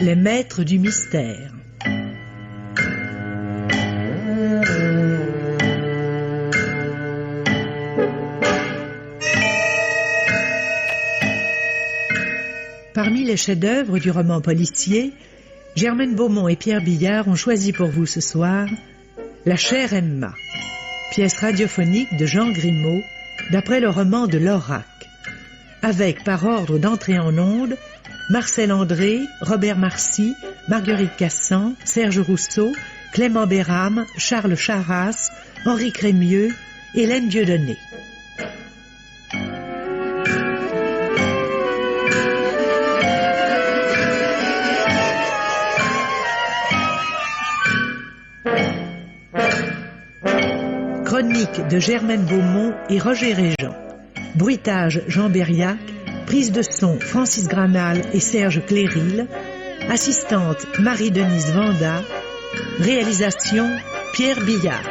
Les maîtres du mystère. Parmi les chefs-d'œuvre du roman policier, Germaine Beaumont et Pierre Billard ont choisi pour vous ce soir La chère Emma, pièce radiophonique de Jean Grimaud, d'après le roman de Lorac, avec par ordre d'entrée en onde Marcel André, Robert Marcy, Marguerite Cassan, Serge Rousseau, Clément Béram, Charles Charras, Henri Crémieux, Hélène Dieudonné. Chronique de Germaine Beaumont et Roger Régent. Bruitage Jean Berriac. Prise de son Francis Granal et Serge Cléril. Assistante Marie-Denise Vanda. Réalisation Pierre Billard.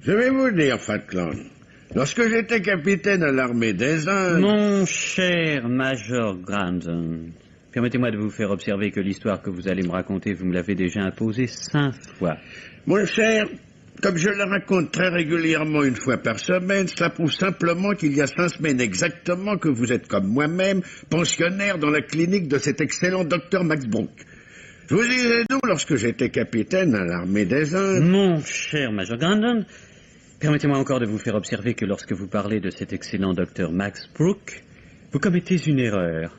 Je vais vous dire, Falkland, lorsque j'étais capitaine à l'armée des Indes... Mon cher Major Grandon, permettez-moi de vous faire observer que l'histoire que vous allez me raconter, vous me l'avez déjà imposée 5 fois. Mon cher, comme je la raconte très régulièrement une fois par semaine, cela prouve simplement qu'il y a 5 semaines exactement que vous êtes comme moi-même, pensionnaire dans la clinique de cet excellent docteur Max Brooke. Je vous disais donc lorsque j'étais capitaine à l'armée des Indes... Mon cher Major Grandon, permettez-moi encore de vous faire observer que lorsque vous parlez de cet excellent docteur Max Brooke, vous commettez une erreur.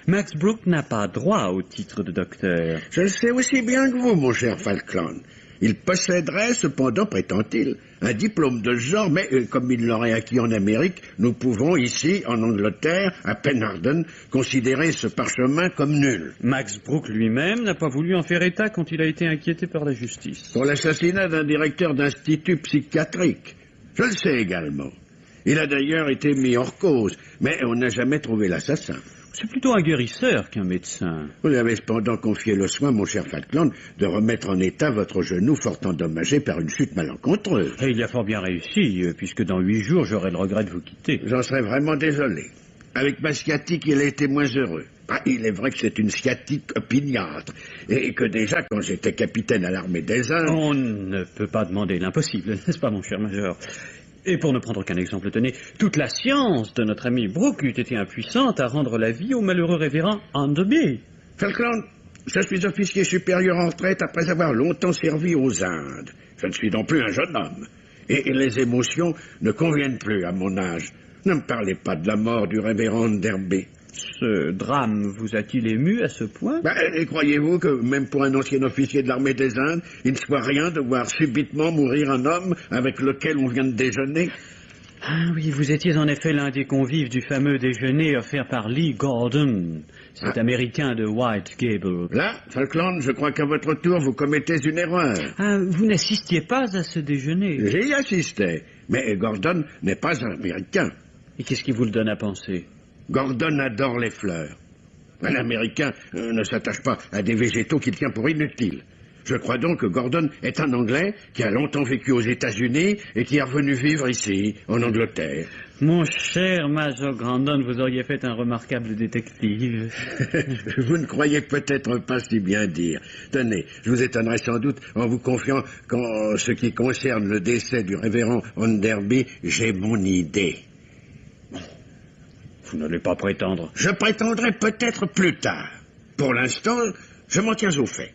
Max Brooke n'a pas droit au titre de docteur. Je le sais aussi bien que vous, mon cher Falkland. Il posséderait, cependant, prétend-il, un diplôme de ce genre, mais comme il l'aurait acquis en Amérique, nous pouvons ici, en Angleterre, à Penarden, considérer ce parchemin comme nul. Max Brooke lui-même n'a pas voulu en faire état quand il a été inquiété par la justice. Pour l'assassinat d'un directeur d'institut psychiatrique. Je le sais également. Il a d'ailleurs été mis hors cause, mais on n'a jamais trouvé l'assassin. C'est plutôt un guérisseur qu'un médecin. Vous lui avez cependant confié le soin, mon cher Falkland, de remettre en état votre genou fort endommagé par une chute malencontreuse. Et il a fort bien réussi, puisque dans 8 jours, j'aurai le regret de vous quitter. J'en serais vraiment désolé. Avec ma sciatique, il a été moins heureux. Ah, il est vrai que c'est une sciatique opiniâtre, et que déjà, quand j'étais capitaine à l'armée des Indes... On ne peut pas demander l'impossible, n'est-ce pas, mon cher Major? Et pour ne prendre qu'un exemple, tenez, toute la science de notre ami Brooke eût été impuissante à rendre la vie au malheureux révérend Enderby. Falkland, je suis officier supérieur en retraite après avoir longtemps servi aux Indes. Je ne suis non plus un jeune homme. Et les émotions ne conviennent plus à mon âge. Ne me parlez pas de la mort du révérend Enderby. Ce drame vous a-t-il ému à ce point? Et croyez-vous que, même pour un ancien officier de l'armée des Indes, il ne soit rien de voir subitement mourir un homme avec lequel on vient de déjeuner? Ah oui, vous étiez en effet l'un des convives du fameux déjeuner offert par Lee Gordon, cet Américain de White Gable. Là, Falkland, je crois qu'à votre tour, vous commettez une erreur. Ah, vous n'assistiez pas à ce déjeuner? J'y assistais, mais Gordon n'est pas un Américain. Et qu'est-ce qui vous le donne à penser? Gordon adore les fleurs. L'Américain ne s'attache pas à des végétaux qu'il tient pour inutiles. Je crois donc que Gordon est un Anglais qui a longtemps vécu aux États-Unis et qui est revenu vivre ici, en Angleterre. Mon cher Major Grandon, vous auriez fait un remarquable détective. Vous ne croyez peut-être pas si bien dire. Tenez, je vous étonnerai sans doute en vous confiant qu'en ce qui concerne le décès du révérend Enderby, j'ai mon idée. Vous n'allez pas prétendre. Je prétendrai peut-être plus tard. Pour l'instant, je m'en tiens au fait.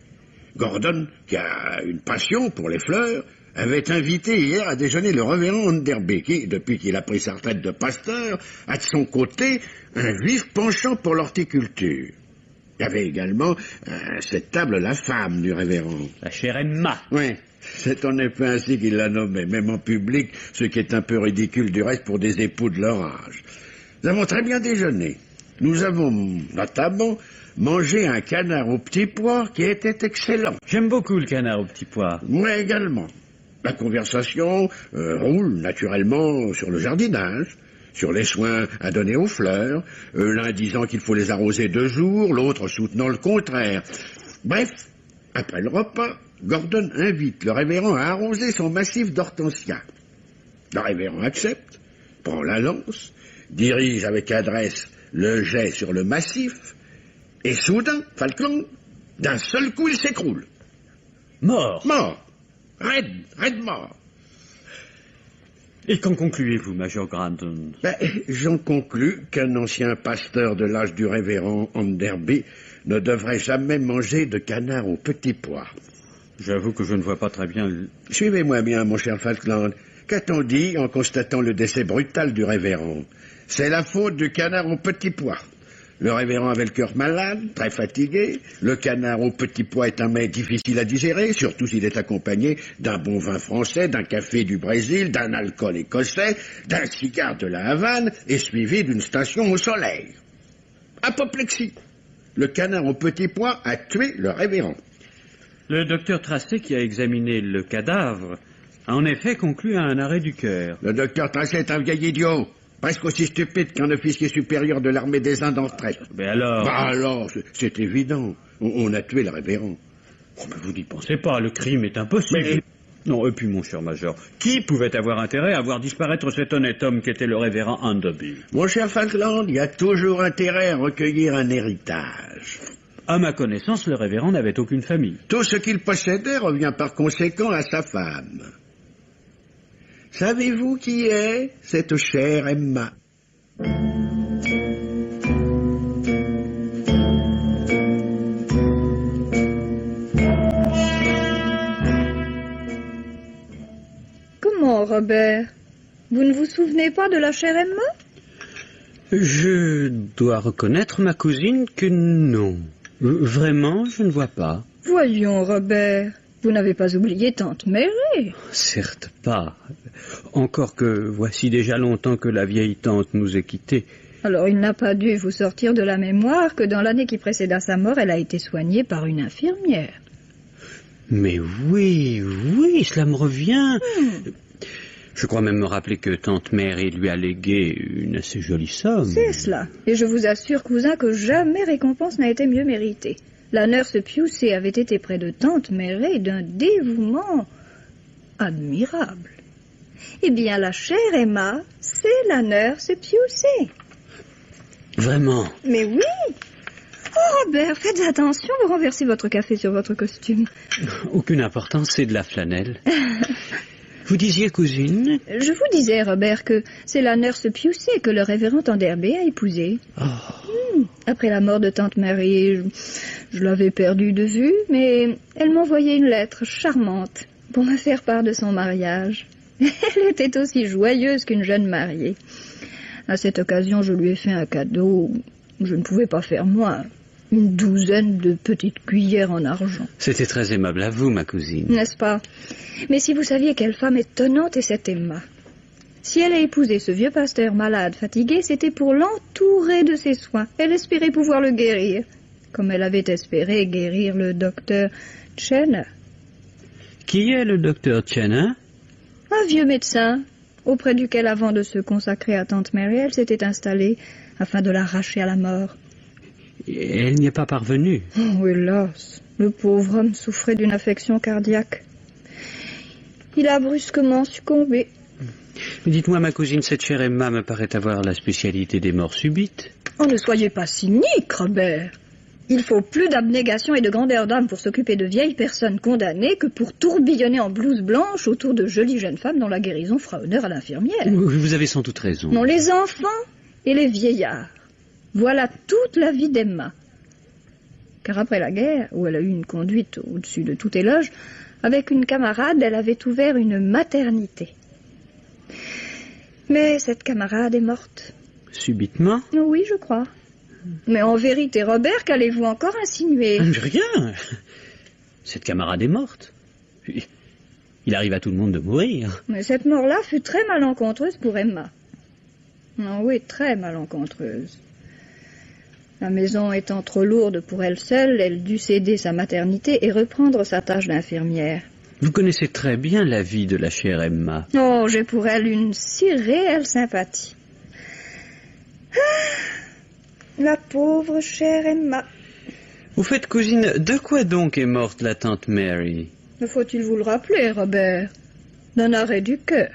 Gordon, qui a une passion pour les fleurs, avait invité hier à déjeuner le révérend Enderby, qui, depuis qu'il a pris sa retraite de pasteur, a de son côté un vif penchant pour l'horticulture. Il y avait également à cette table la femme du révérend. La chère Emma. Oui, c'est en effet ainsi qu'il la nommait, même en public, ce qui est un peu ridicule du reste pour des époux de leur âge. Nous avons très bien déjeuné. Nous avons notamment mangé un canard au petit pois qui était excellent. J'aime beaucoup le canard au petit pois. Moi également. La conversation roule naturellement sur le jardinage, sur les soins à donner aux fleurs, l'un disant qu'il faut les arroser 2 jours, l'autre soutenant le contraire. Bref, après le repas, Gordon invite le révérend à arroser son massif d'hortensia. Le révérend accepte, prend la lance, dirige avec adresse le jet sur le massif, et soudain, Falkland, d'un seul coup, il s'écroule. Mort. Mort. Raide mort. Et qu'en concluez-vous, Major Grandon? J'en conclus qu'un ancien pasteur de l'âge du révérend Enderby ne devrait jamais manger de canard aux petits pois. J'avoue que je ne vois pas très bien... Suivez-moi bien, mon cher Falkland. Qu'a-t-on dit en constatant le décès brutal du révérend? C'est la faute du canard aux petits pois. Le révérend avait le cœur malade, très fatigué. Le canard aux petits pois est un mets difficile à digérer, surtout s'il est accompagné d'un bon vin français, d'un café du Brésil, d'un alcool écossais, d'un cigare de la Havane et suivi d'une station au soleil. Apoplexie. Le canard aux petits pois a tué le révérend. Le docteur Tracé, qui a examiné le cadavre, a en effet conclu à un arrêt du cœur. Le docteur Tracé est un vieil idiot. Presque aussi stupide qu'un officier supérieur de l'armée des Indes en retraite. Mais alors... alors, c'est évident. On a tué le révérend. Oh, mais vous n'y pensez pas, le crime est impossible. Mais... Non, et puis mon cher Major, qui pouvait avoir intérêt à voir disparaître cet honnête homme qu'était le révérend Enderby? Mon cher Falkland, il y a toujours intérêt à recueillir un héritage. À ma connaissance, le révérend n'avait aucune famille. Tout ce qu'il possédait revient par conséquent à sa femme. Savez-vous qui est cette chère Emma? Comment, Robert? Vous ne vous souvenez pas de la chère Emma? Je dois reconnaître, ma cousine, que non. Vraiment, je ne vois pas. Voyons, Robert, vous n'avez pas oublié tante Mary? Certes pas. Encore que voici déjà longtemps que la vieille tante nous ait quittés. Alors il n'a pas dû vous sortir de la mémoire que dans l'année qui précéda sa mort, elle a été soignée par une infirmière. Mais oui, cela me revient. Je crois même me rappeler que tante Mary lui a légué une assez jolie somme. C'est cela. Et je vous assure, cousin, que jamais récompense n'a été mieux méritée. La nurse Pusey avait été près de tante Mary d'un dévouement admirable. Eh bien, la chère Emma, c'est la nurse Pusey. Vraiment? Mais oui. Oh, Robert, faites attention, vous renversez votre café sur votre costume. Aucune importance, c'est de la flanelle. Vous disiez, cousine? Je vous disais, Robert, que c'est la nurse Pusey que le révérend Enderby a épousée. Après la mort de tante Mary, je l'avais perdue de vue, mais elle m'envoyait une lettre charmante pour me faire part de son mariage. Elle était aussi joyeuse qu'une jeune mariée. À cette occasion, je lui ai fait un cadeau. Je ne pouvais pas faire moins. Une 12aine de petites cuillères en argent. C'était très aimable à vous, ma cousine. N'est-ce pas? Mais si vous saviez quelle femme étonnante est cette Emma. Si elle a épousé ce vieux pasteur malade, fatigué, c'était pour l'entourer de ses soins. Elle espérait pouvoir le guérir, comme elle avait espéré guérir le docteur Chenner. Qui est le docteur Chenner? Un vieux médecin, auprès duquel, avant de se consacrer à tante Mary, elle s'était installée afin de l'arracher à la mort. Elle n'y est pas parvenue. Oh, hélas, le pauvre homme souffrait d'une affection cardiaque. Il a brusquement succombé. Mais dites-moi, ma cousine, cette chère Emma me paraît avoir la spécialité des morts subites. Oh, ne soyez pas cynique, Robert. Il faut plus d'abnégation et de grandeur d'âme pour s'occuper de vieilles personnes condamnées que pour tourbillonner en blouse blanche autour de jolies jeunes femmes dont la guérison fera honneur à l'infirmière. Vous avez sans doute raison. Non, les enfants et les vieillards. Voilà toute la vie d'Emma. Car après la guerre, où elle a eu une conduite au-dessus de tout éloge, avec une camarade, elle avait ouvert une maternité. Mais cette camarade est morte. Subitement? Oui, je crois. Mais en vérité, Robert, qu'allez-vous encore insinuer? Rien. Cette camarade est morte. Il arrive à tout le monde de mourir. Mais cette mort-là fut très malencontreuse pour Emma. Oh oui, très malencontreuse. La maison étant trop lourde pour elle seule, elle dut céder sa maternité et reprendre sa tâche d'infirmière. Vous connaissez très bien la vie de la chère Emma. Oh, j'ai pour elle une si réelle sympathie. La pauvre chère Emma. Au fait, cousine, de quoi donc est morte la tante Mary? Me faut-il vous le rappeler, Robert? D'un arrêt du cœur.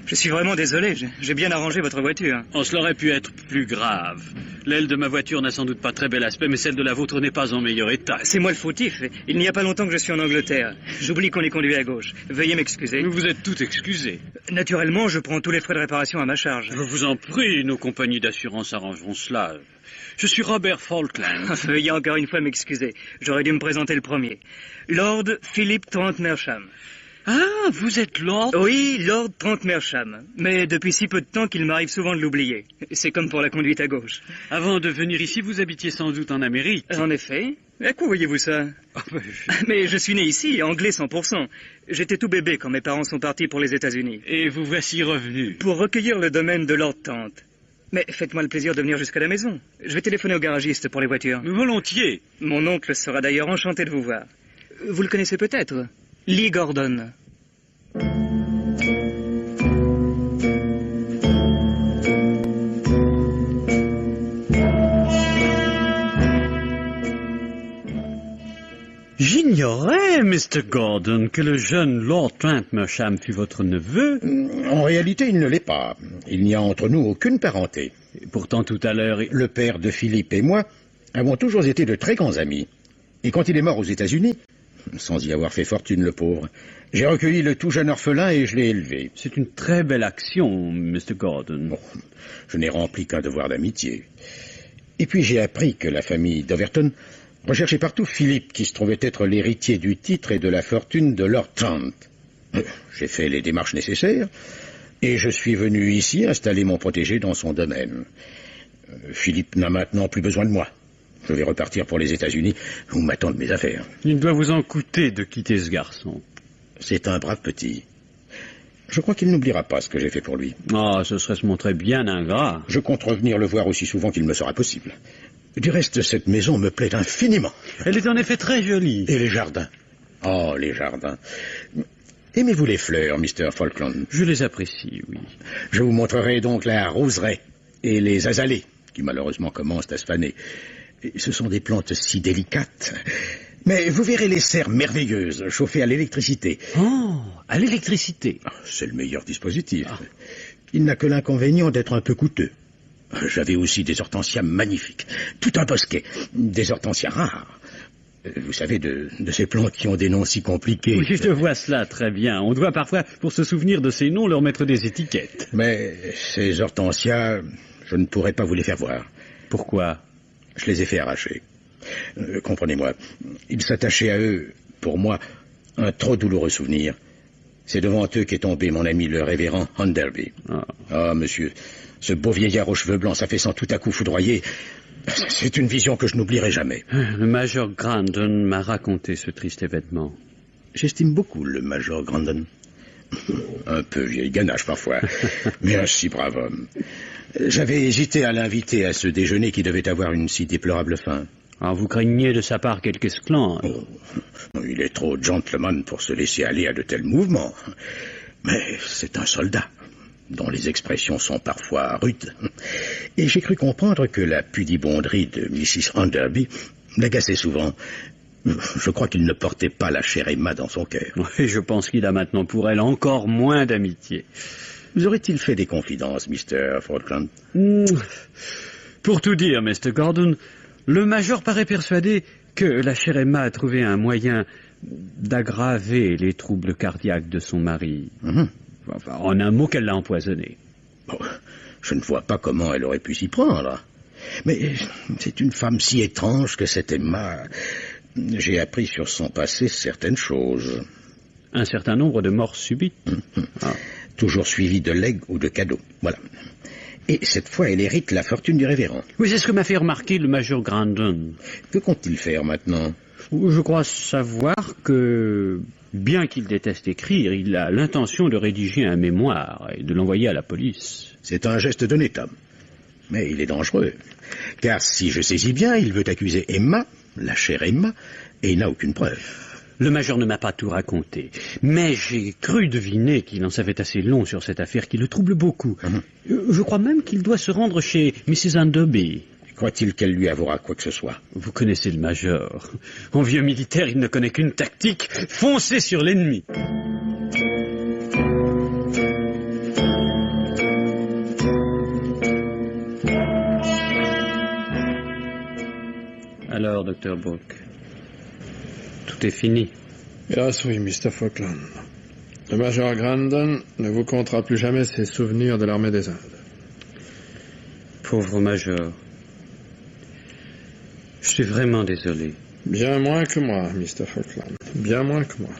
Je suis vraiment désolé, j'ai bien arrangé votre voiture. Oh, cela aurait pu être plus grave. L'aile de ma voiture n'a sans doute pas très bel aspect, mais celle de la vôtre n'est pas en meilleur état. C'est moi le fautif. Il n'y a pas longtemps que je suis en Angleterre. J'oublie qu'on les conduit à gauche. Veuillez m'excuser. Vous êtes tout excusé. Naturellement, je prends tous les frais de réparation à ma charge. Je vous en prie, nos compagnies d'assurance arrangeront cela. Je suis Robert Falkland. Veuillez encore une fois m'excuser. J'aurais dû me présenter le premier. Lord Philip Trent Mersham. Ah, vous êtes Lord? Oui, Lord Trent Mersham. Mais depuis si peu de temps qu'il m'arrive souvent de l'oublier. C'est comme pour la conduite à gauche. Avant de venir ici, vous habitiez sans doute en Amérique. En effet. À quoi voyez-vous ça? Mais je suis né ici, anglais 100%. J'étais tout bébé quand mes parents sont partis pour les États-Unis. Et vous voici revenu. Pour recueillir le domaine de Lord Trent. Mais faites-moi le plaisir de venir jusqu'à la maison. Je vais téléphoner au garagiste pour les voitures. Volontiers. Mon oncle sera d'ailleurs enchanté de vous voir. Vous le connaissez peut-être? Lee Gordon. J'ignorais, Mr. Gordon, que le jeune Lord Trent Mersham fût votre neveu. En réalité, il ne l'est pas. Il n'y a entre nous aucune parenté. Et pourtant, tout à l'heure... Le père de Philippe et moi avons toujours été de très grands amis. Et quand il est mort aux États-Unis, sans y avoir fait fortune, le pauvre, j'ai recueilli le tout jeune orphelin et je l'ai élevé. C'est une très belle action, Mr. Gordon. Bon, je n'ai rempli qu'un devoir d'amitié. Et puis j'ai appris que la famille d'Overton recherchait partout Philippe, qui se trouvait être l'héritier du titre et de la fortune de Lord Trent. J'ai fait les démarches nécessaires, et je suis venu ici installer mon protégé dans son domaine. Philippe n'a maintenant plus besoin de moi. Je vais repartir pour les États-Unis, où m'attendent mes affaires. Il doit vous en coûter de quitter ce garçon. C'est un brave petit. Je crois qu'il n'oubliera pas ce que j'ai fait pour lui. Ah, ce serait se montrer bien ingrat. Je compte revenir le voir aussi souvent qu'il me sera possible. Du reste, cette maison me plaît infiniment. Elle est en effet très jolie. Et les jardins. Oh, les jardins. Aimez-vous les fleurs, Mr. Falkland? Je les apprécie, oui. Je vous montrerai donc la roseraie et les azalées, qui malheureusement commencent à se faner. Ce sont des plantes si délicates. Mais vous verrez les serres merveilleuses, chauffées à l'électricité. Oh, à l'électricité. C'est le meilleur dispositif. Il n'a que l'inconvénient d'être un peu coûteux. J'avais aussi des hortensias magnifiques. Tout un bosquet. Des hortensias rares. Vous savez, de ces plantes qui ont des noms si compliqués. Oui, je vois cela très bien. On doit parfois, pour se souvenir de ces noms, leur mettre des étiquettes. Mais ces hortensias, je ne pourrais pas vous les faire voir. Pourquoi? Je les ai fait arracher. Comprenez-moi, il s'attachait à eux, pour moi, un trop douloureux souvenir. C'est devant eux qu'est tombé mon ami le révérend Enderby. Ah, monsieur, ce beau vieillard aux cheveux blancs s'affaissant tout à coup foudroyé, c'est une vision que je n'oublierai jamais. Le major Grandon m'a raconté ce triste événement. J'estime beaucoup le major Grandon. Un peu vieille ganache parfois, mais un si brave homme. J'avais hésité à l'inviter à ce déjeuner qui devait avoir une si déplorable fin. Ah, vous craignez de sa part quelque esclandre. Oh, il est trop gentleman pour se laisser aller à de tels mouvements. Mais c'est un soldat, dont les expressions sont parfois rudes. Et j'ai cru comprendre que la pudibonderie de Mrs. Enderby l'agaçait souvent. Je crois qu'il ne portait pas la chère Emma dans son cœur. Et je pense qu'il a maintenant pour elle encore moins d'amitié. Vous aurait-il fait des confidences, Mr. Falkland? Pour tout dire, Mr. Gordon, le major paraît persuadé que la chère Emma a trouvé un moyen d'aggraver les troubles cardiaques de son mari. Enfin, en un mot, qu'elle l'a empoisonné. Bon, je ne vois pas comment elle aurait pu s'y prendre. Mais c'est une femme si étrange que cette Emma... J'ai appris sur son passé certaines choses. Un certain nombre de morts subites. Toujours suivies de legs ou de cadeaux. Voilà. Et cette fois, elle hérite la fortune du révérend. Oui, c'est ce que m'a fait remarquer le major Grandon. Que compte-t-il faire maintenant? Je crois savoir que, bien qu'il déteste écrire, il a l'intention de rédiger un mémoire et de l'envoyer à la police. C'est un geste d'honnête homme. Mais il est dangereux. Car si je saisis bien, il veut accuser Emma, la chère Emma, et il n'a aucune preuve. Le major ne m'a pas tout raconté, mais j'ai cru deviner qu'il en savait assez long sur cette affaire qui le trouble beaucoup. Je crois même qu'il doit se rendre chez Mrs. Enderby. Croit-il qu'elle lui avouera quoi que ce soit? Vous connaissez le major. En vieux militaire, il ne connaît qu'une tactique, foncer sur l'ennemi. Alors, Dr. Brooke, tout est fini. Hélas oui, Mr. Falkland. Le major Grandon ne vous contera plus jamais ses souvenirs de l'armée des Indes. Pauvre major. Je suis vraiment désolé. Bien moins que moi, Mr. Falkland. Bien moins que moi.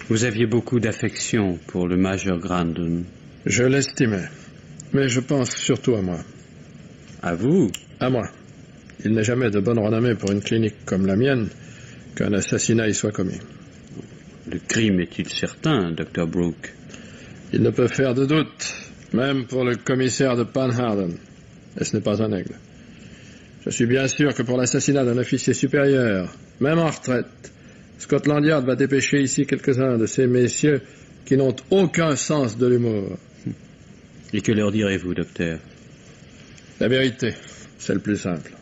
Vous aviez beaucoup d'affection pour le major Grandon. Je l'estimais. Mais je pense surtout à moi. À vous? À moi. Il n'est jamais de bonne renommée pour une clinique comme la mienne qu'un assassinat y soit commis. Le crime est-il certain, Dr. Brooke? Il ne peut faire de doute, même pour le commissaire de Panharden. Et ce n'est pas un aigle. Je suis bien sûr que pour l'assassinat d'un officier supérieur, même en retraite, Scotland Yard va dépêcher ici quelques-uns de ces messieurs qui n'ont aucun sens de l'humour. Et que leur direz-vous, docteur? La vérité, c'est le plus simple.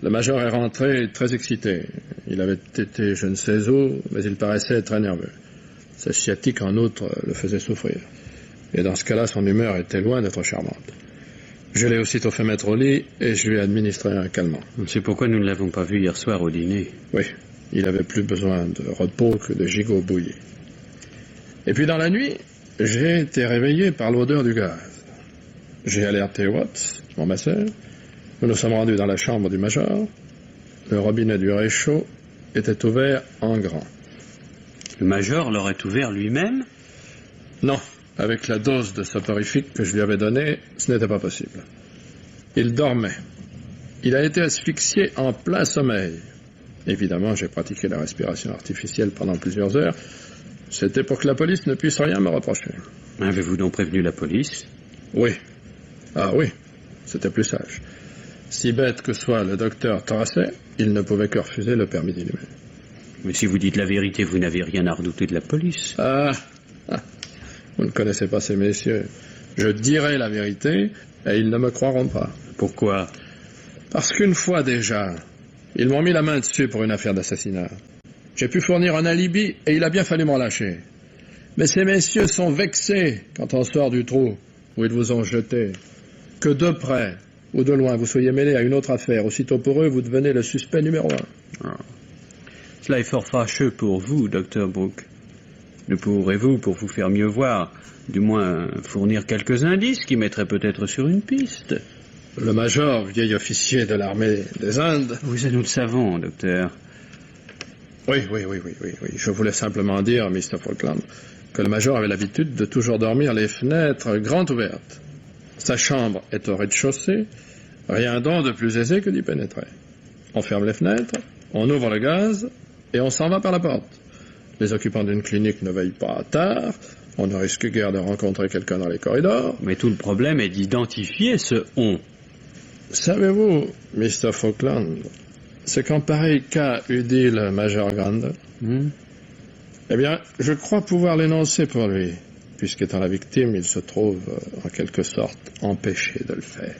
Le major est rentré très excité. Il avait été je ne sais où, mais il paraissait très nerveux. Sa sciatique, en outre, le faisait souffrir. Et dans ce cas-là, son humeur était loin d'être charmante. Je l'ai aussitôt fait mettre au lit et je lui ai administré un calmant. C'est pourquoi nous ne l'avons pas vu hier soir au dîner. Oui, il avait plus besoin de repos que de gigot bouilli. Et puis dans la nuit, j'ai été réveillé par l'odeur du gaz. J'ai alerté Watts, mon masseur. Nous nous sommes rendus dans la chambre du major. Le robinet du réchaud était ouvert en grand. Le major l'aurait ouvert lui-même? Non, avec la dose de soporifique que je lui avais donnée, ce n'était pas possible. Il dormait. Il a été asphyxié en plein sommeil. Évidemment, j'ai pratiqué la respiration artificielle pendant plusieurs heures. C'était pour que la police ne puisse rien me reprocher. Avez-vous donc prévenu la police? Oui. Ah oui, c'était plus sage. Si bête que soit le docteur Tracey, il ne pouvait que refuser le permis d'inhumer. Mais si vous dites la vérité, vous n'avez rien à redouter de la police. Vous ne connaissez pas ces messieurs. Je dirai la vérité et ils ne me croiront pas. Pourquoi? Parce qu'une fois déjà, ils m'ont mis la main dessus pour une affaire d'assassinat. J'ai pu fournir un alibi et il a bien fallu m'en lâcher. Mais ces messieurs sont vexés quand on sort du trou où ils vous ont jeté. Que de près ou de loin vous soyez mêlé à une autre affaire, aussitôt pour eux, vous devenez le suspect numéro 1. Cela est fort fâcheux pour vous, Dr. Brooke. Ne pourrez-vous, pour vous faire mieux voir, du moins fournir quelques indices qui mettraient peut-être sur une piste? Le major, vieil officier de l'armée des Indes... Oui, ça nous le savons, docteur. Oui. Je voulais simplement dire, Mr. Falkland, que le major avait l'habitude de toujours dormir les fenêtres grandes ouvertes. Sa chambre est au rez-de-chaussée, rien donc de plus aisé que d'y pénétrer. On ferme les fenêtres, on ouvre le gaz et on s'en va par la porte. Les occupants d'une clinique ne veillent pas tard, on ne risque guère de rencontrer quelqu'un dans les corridors. Mais tout le problème est d'identifier ce « on ». Savez-vous, Mr. Falkland, ce qu'en pareil cas eût dit le major Grandon? Eh bien, je crois pouvoir l'énoncer pour lui, puisqu'étant la victime, il se trouve en quelque sorte empêché de le faire.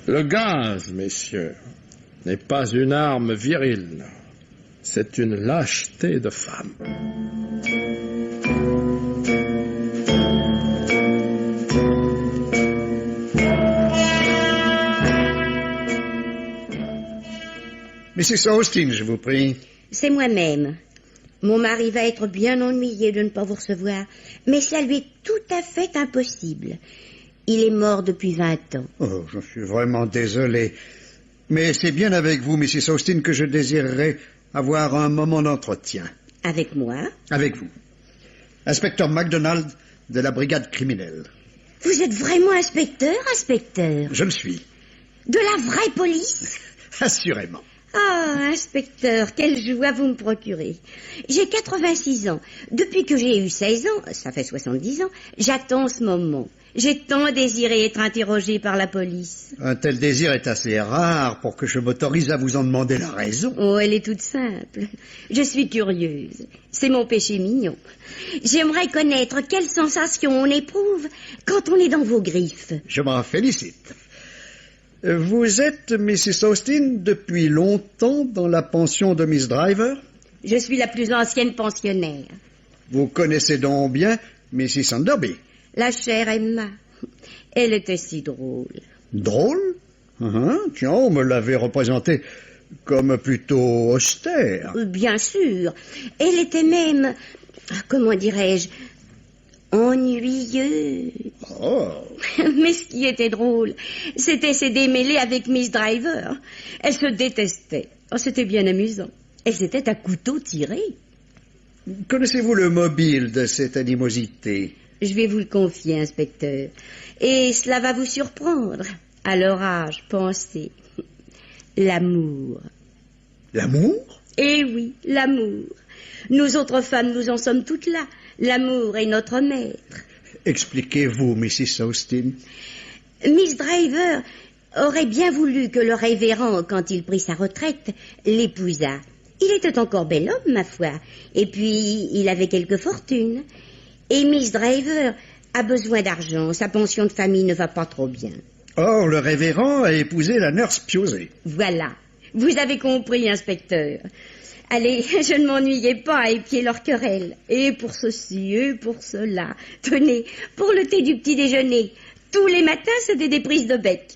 Le gaz, messieurs, n'est pas une arme virile. C'est une lâcheté de femme. Mrs. Austin, je vous prie. C'est moi-même. Mon mari va être bien ennuyé de ne pas vous recevoir, mais ça lui est tout à fait impossible. Il est mort depuis 20 ans. Oh, je suis vraiment désolé. Mais c'est bien avec vous, Mrs. Austin, que je désirerais avoir un moment d'entretien. Avec moi? Avec vous. Inspecteur MacDonald de la brigade criminelle. Vous êtes vraiment inspecteur, inspecteur? Je le suis. De la vraie police? Assurément. Ah, inspecteur, quelle joie vous me procurez. J'ai 86 ans. Depuis que j'ai eu 16 ans, ça fait 70 ans, j'attends ce moment. J'ai tant désiré être interrogé par la police. Un tel désir est assez rare pour que je m'autorise à vous en demander la raison. Oh, elle est toute simple. Je suis curieuse. C'est mon péché mignon. J'aimerais connaître quelle sensation on éprouve quand on est dans vos griffes. Je m'en félicite. Vous êtes Mrs. Austin depuis longtemps dans la pension de Miss Driver? Je suis la plus ancienne pensionnaire. Vous connaissez donc bien Mrs. Enderby? La chère Emma. Elle était si drôle. Drôle? Tiens, on me l'avait représentée comme plutôt austère. Bien sûr. Elle était même, comment dirais-je, ennuyeuse. Oh. Mais ce qui était drôle, c'était ses démêlés avec Miss Driver. Elles se détestaient. Oh, c'était bien amusant. Elles étaient à couteau tiré. Connaissez-vous le mobile de cette animosité? Je vais vous le confier, inspecteur. Et cela va vous surprendre. À leur âge, pensez. L'amour. L'amour? Eh oui, l'amour. Nous autres femmes, nous en sommes toutes là. L'amour est notre maître. Expliquez-vous, Mrs. Austin. Miss Driver aurait bien voulu que le révérend, quand il prit sa retraite, l'épousât. Il était encore bel homme, ma foi. Et puis, il avait quelque fortune. Et Miss Driver a besoin d'argent. Sa pension de famille ne va pas trop bien. Or, le révérend a épousé la nurse Piosé. Voilà. Vous avez compris, inspecteur. Allez, je ne m'ennuyais pas à épier leur querelle. Et pour ceci, et pour cela. Tenez, pour le thé du petit déjeuner. Tous les matins, c'était des prises de bec.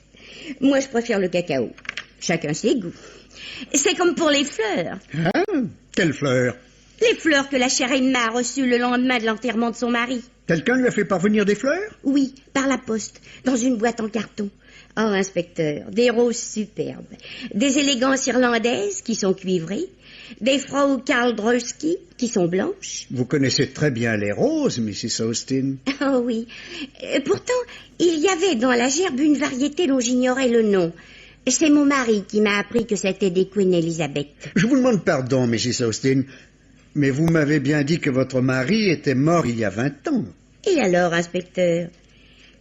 Moi, je préfère le cacao. Chacun ses goûts. C'est comme pour les fleurs. Ah, quelles fleurs? Les fleurs que la chère Emma a reçues le lendemain de l'enterrement de son mari. Quelqu'un lui a fait parvenir des fleurs? Oui, par la poste, dans une boîte en carton. Oh, inspecteur, des roses superbes, des élégances irlandaises qui sont cuivrées, des Frau Karl Drosky qui sont blanches. Vous connaissez très bien les roses, Mrs. Austin. Oh oui. Pourtant, il y avait dans la gerbe une variété dont j'ignorais le nom. C'est mon mari qui m'a appris que c'était des Queen Elizabeth. Je vous demande pardon, Mrs. Austin, mais vous m'avez bien dit que votre mari était mort il y a 20 ans. Et alors, inspecteur?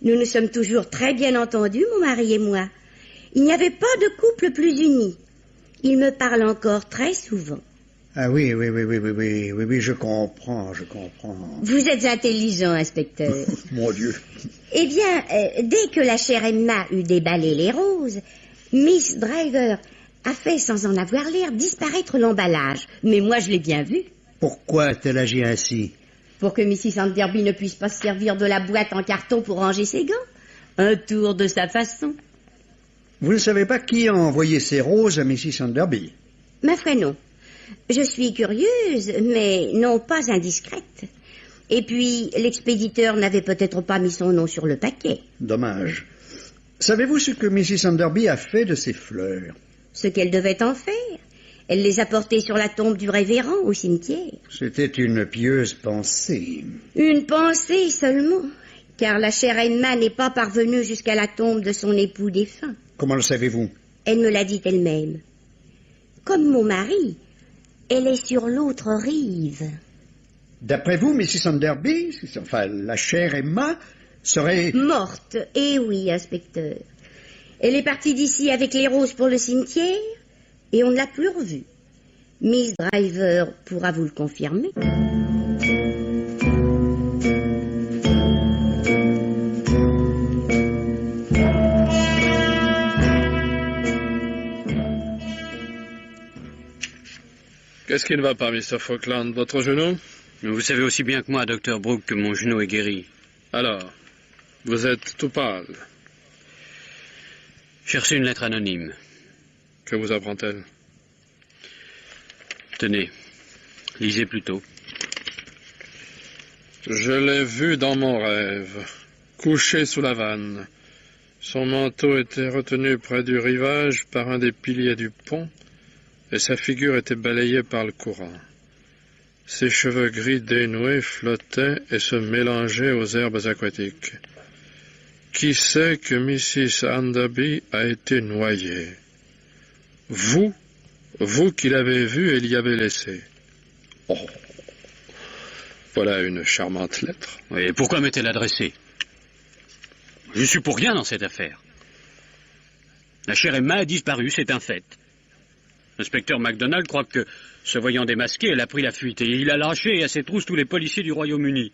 Nous nous sommes toujours très bien entendus, mon mari et moi. Il n'y avait pas de couple plus uni. Il me parle encore très souvent. Ah oui, je comprends. Vous êtes intelligent, inspecteur. Mon Dieu. Eh bien, dès que la chère Emma eut déballé les roses, Miss Driver a fait, sans en avoir l'air, disparaître l'emballage. Mais moi, je l'ai bien vu. Pourquoi a-t-elle agi ainsi? Pour que Mrs. Enderby ne puisse pas se servir de la boîte en carton pour ranger ses gants. Un tour de sa façon. Vous ne savez pas qui a envoyé ces roses à Mrs. Enderby? Ma foi, non. Je suis curieuse, mais non pas indiscrète. Et puis, l'expéditeur n'avait peut-être pas mis son nom sur le paquet. Dommage. Savez-vous ce que Mrs. Enderby a fait de ces fleurs? Ce qu'elle devait en faire. Elle les a portées sur la tombe du révérend au cimetière. C'était une pieuse pensée. Une pensée seulement, car la chère Emma n'est pas parvenue jusqu'à la tombe de son époux défunt. Comment le savez-vous? Elle me l'a dit elle-même. Comme mon mari, elle est sur l'autre rive. D'après vous, Mrs. Enderby, enfin la chère Emma, serait... Morte, eh oui, inspecteur. Elle est partie d'ici avec les roses pour le cimetière, et on ne l'a plus revue. Miss Driver pourra vous le confirmer. Qu'est-ce qui ne va pas, Mr. Falkland? Votre genou? Vous savez aussi bien que moi, Dr. Brooke, que mon genou est guéri. Alors, vous êtes tout pâle. Cherchez une lettre anonyme. Que vous apprend-elle? Tenez, lisez plutôt. Je l'ai vu dans mon rêve, couché sous la vanne. Son manteau était retenu près du rivage par un des piliers du pont, et sa figure était balayée par le courant. Ses cheveux gris dénoués flottaient et se mélangeaient aux herbes aquatiques. qui sait que Mrs. Enderby a été noyée? Vous qui l'avez vue et l'y avez laissée. Oh, voilà une charmante lettre. Oui, et pourquoi m'est-elle adressée? Je suis pour rien dans cette affaire. La chère Emma a disparu, c'est un fait. L'inspecteur MacDonald croit que, se voyant démasqué, elle a pris la fuite et il a lâché à ses trousses tous les policiers du Royaume-Uni.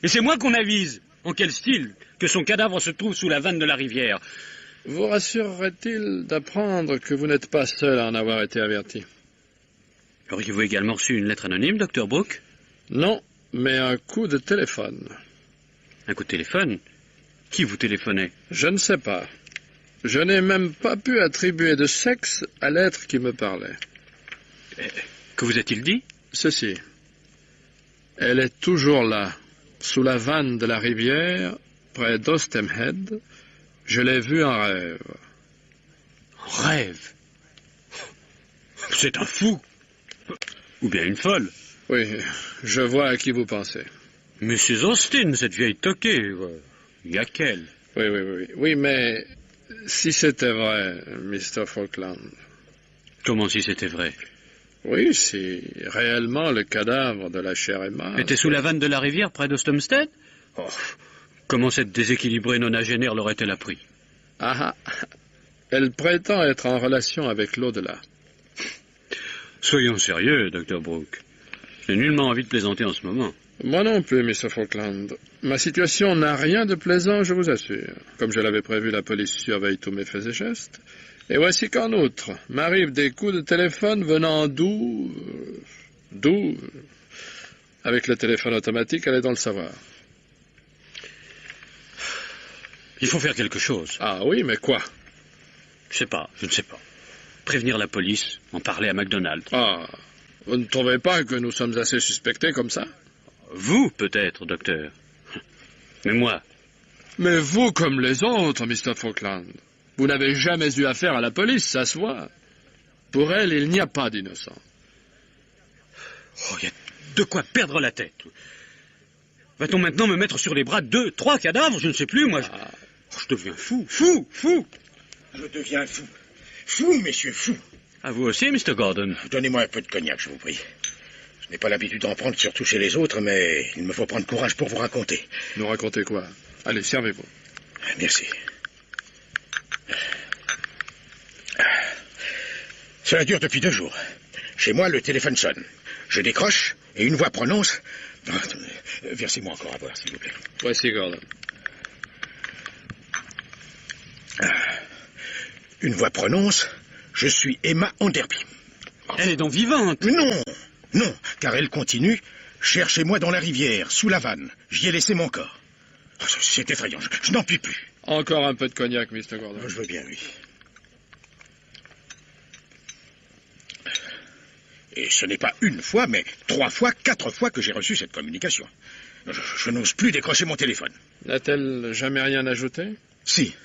Et c'est moi qu'on avise. En quel style? Que son cadavre se trouve sous la vanne de la rivière. Vous rassurerait-il d'apprendre que vous n'êtes pas seul à en avoir été averti? Auriez-vous également reçu une lettre anonyme, Dr. Brooke? Non, mais un coup de téléphone. Un coup de téléphone? Qui vous téléphonait? Je ne sais pas. Je n'ai même pas pu attribuer de sexe à l'être qui me parlait. Que vous a-t-il dit? Ceci. Elle est toujours là, sous la vanne de la rivière, près d'Ostemhead. Je l'ai vue en rêve. En rêve? C'est un fou. Ou bien une folle. Oui, je vois à qui vous pensez. Mrs. Austin, cette vieille toquée. Il y a qu'elle. Oui, mais si c'était vrai, Mr. Falkland. Comment si c'était vrai? Oui, si réellement le cadavre de la chère Emma était sous la vanne de la rivière près d'Ostemstead? Oh, comment cette déséquilibrée nonagénaire l'aurait-elle appris? Ah, elle prétend être en relation avec l'au-delà. Soyons sérieux, Dr. Brooke. Je n'ai nullement envie de plaisanter en ce moment. Moi non plus, Mr. Falkland. Ma situation n'a rien de plaisant, je vous assure. Comme je l'avais prévu, la police surveille tous mes faits et gestes. Et voici qu'en outre, m'arrivent des coups de téléphone venant d'où... Avec le téléphone automatique, allez donc le savoir. Il faut faire quelque chose. Ah oui, mais quoi? Je ne sais pas. Prévenir la police, en parler à MacDonald. Ah, vous ne trouvez pas que nous sommes assez suspectés comme ça? Vous, peut-être, docteur. Mais moi... Mais vous, comme les autres, Mr. Falkland. Vous n'avez jamais eu affaire à la police, ça se voit. Pour elle, il n'y a pas d'innocent. Oh, il y a de quoi perdre la tête. Va-t-on maintenant me mettre sur les bras 2, 3 cadavres? Je ne sais plus, moi. Je deviens fou. Je deviens fou. Fou, messieurs, fou. À vous aussi, Mr. Gordon. Donnez-moi un peu de cognac, je vous prie. Je n'ai pas l'habitude d'en prendre, surtout chez les autres, mais il me faut prendre courage pour vous raconter. Nous raconter quoi? Allez, servez-vous. Merci. Cela dure depuis 2 jours. Chez moi, le téléphone sonne. Je décroche et une voix prononce... Versez-moi encore à boire, s'il vous plaît. Voici, Gordon. Une voix prononce... Je suis Emma Enderby. Elle est donc vivante? Non, car elle continue... Cherchez-moi dans la rivière, sous la vanne. J'y ai laissé mon corps. C'est effrayant, je n'en puis plus. Encore un peu de cognac, Mr. Gordon. Je veux bien, oui. Et ce n'est pas 1 fois, mais 3 fois, 4 fois que j'ai reçu cette communication. Je n'ose plus décrocher mon téléphone. N'a-t-elle jamais rien ajouté? Si.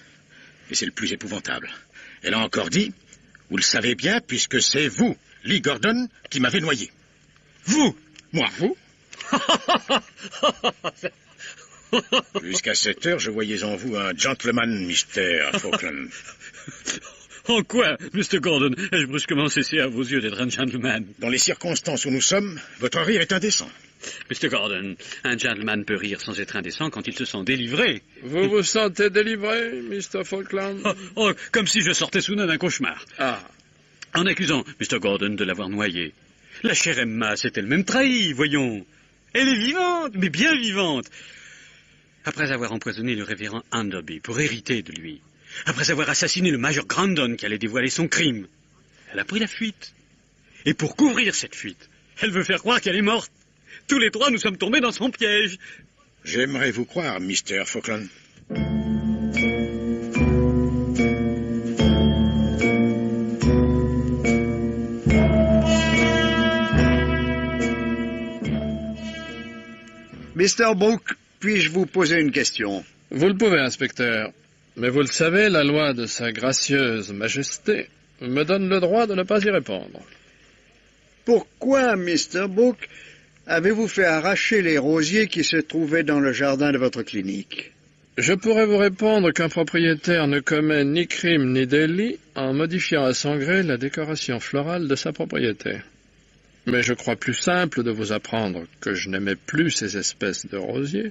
Et c'est le plus épouvantable. Elle a encore dit, vous le savez bien, puisque c'est vous, Lee Gordon, qui m'avez noyé. Vous? Moi. Vous? Jusqu'à cette heure, je voyais en vous un gentleman, Mr. Falkland. En quoi, Mr. Gordon, ai-je brusquement cessé à vos yeux d'être un gentleman? Dans les circonstances où nous sommes, votre rire est indécent. Mr. Gordon, un gentleman peut rire sans être indécent quand il se sent délivré. Vous vous sentez délivré, Mr. Falkland? Comme si je sortais soudain d'un cauchemar. Ah. En accusant Mr. Gordon de l'avoir noyé. La chère Emma s'est elle-même trahie, voyons. Elle est vivante, mais bien vivante. Après avoir empoisonné le révérend Enderby pour hériter de lui. Après avoir assassiné le major Grandon qui allait dévoiler son crime. Elle a pris la fuite. Et pour couvrir cette fuite, elle veut faire croire qu'elle est morte. Tous les 3, nous sommes tombés dans son piège. J'aimerais vous croire, Mr. Falkland. Mr. Brooke, puis-je vous poser une question? Vous le pouvez, inspecteur. Mais vous le savez, la loi de Sa Gracieuse Majesté me donne le droit de ne pas y répondre. Pourquoi, Mr. Brooke, avez-vous fait arracher les rosiers qui se trouvaient dans le jardin de votre clinique? Je pourrais vous répondre qu'un propriétaire ne commet ni crime ni délit en modifiant à son gré la décoration florale de sa propriété. Mais je crois plus simple de vous apprendre que je n'aimais plus ces espèces de rosiers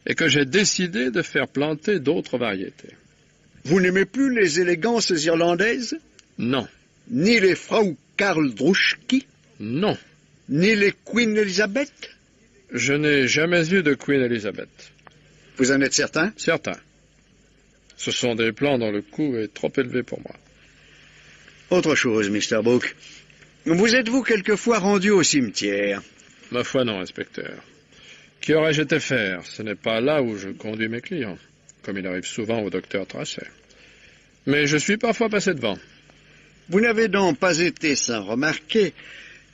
et que j'ai décidé de faire planter d'autres variétés. Vous n'aimez plus les élégances irlandaises? Non. Ni les Frau Karl Druschki? Non. Ni les Queen Elizabeth? Je n'ai jamais eu de Queen Elizabeth. Vous en êtes certain? Certain. Ce sont des plants dont le coût est trop élevé pour moi. Autre chose, Mr. Brooke. Vous êtes-vous quelquefois rendu au cimetière? Ma foi non, inspecteur. Qu'y aurais-je été faire? Ce n'est pas là où je conduis mes clients, comme il arrive souvent au docteur Tracey. Mais je suis parfois passé devant. Vous n'avez donc pas été sans remarquer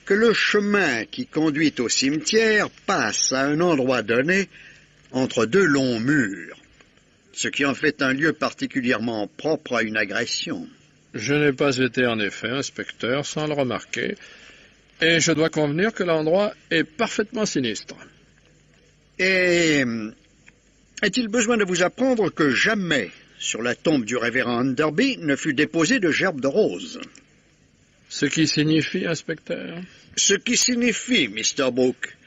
que le chemin qui conduit au cimetière passe à un endroit donné entre deux longs murs, ce qui en fait un lieu particulièrement propre à une agression. Je n'ai pas été en effet, inspecteur, sans le remarquer, et je dois convenir que l'endroit est parfaitement sinistre. Et est-il besoin de vous apprendre que jamais sur la tombe du révérend Enderby ne fut déposé de gerbe de rose? Ce qui signifie, inspecteur? Ce qui signifie, Mr. Brooke,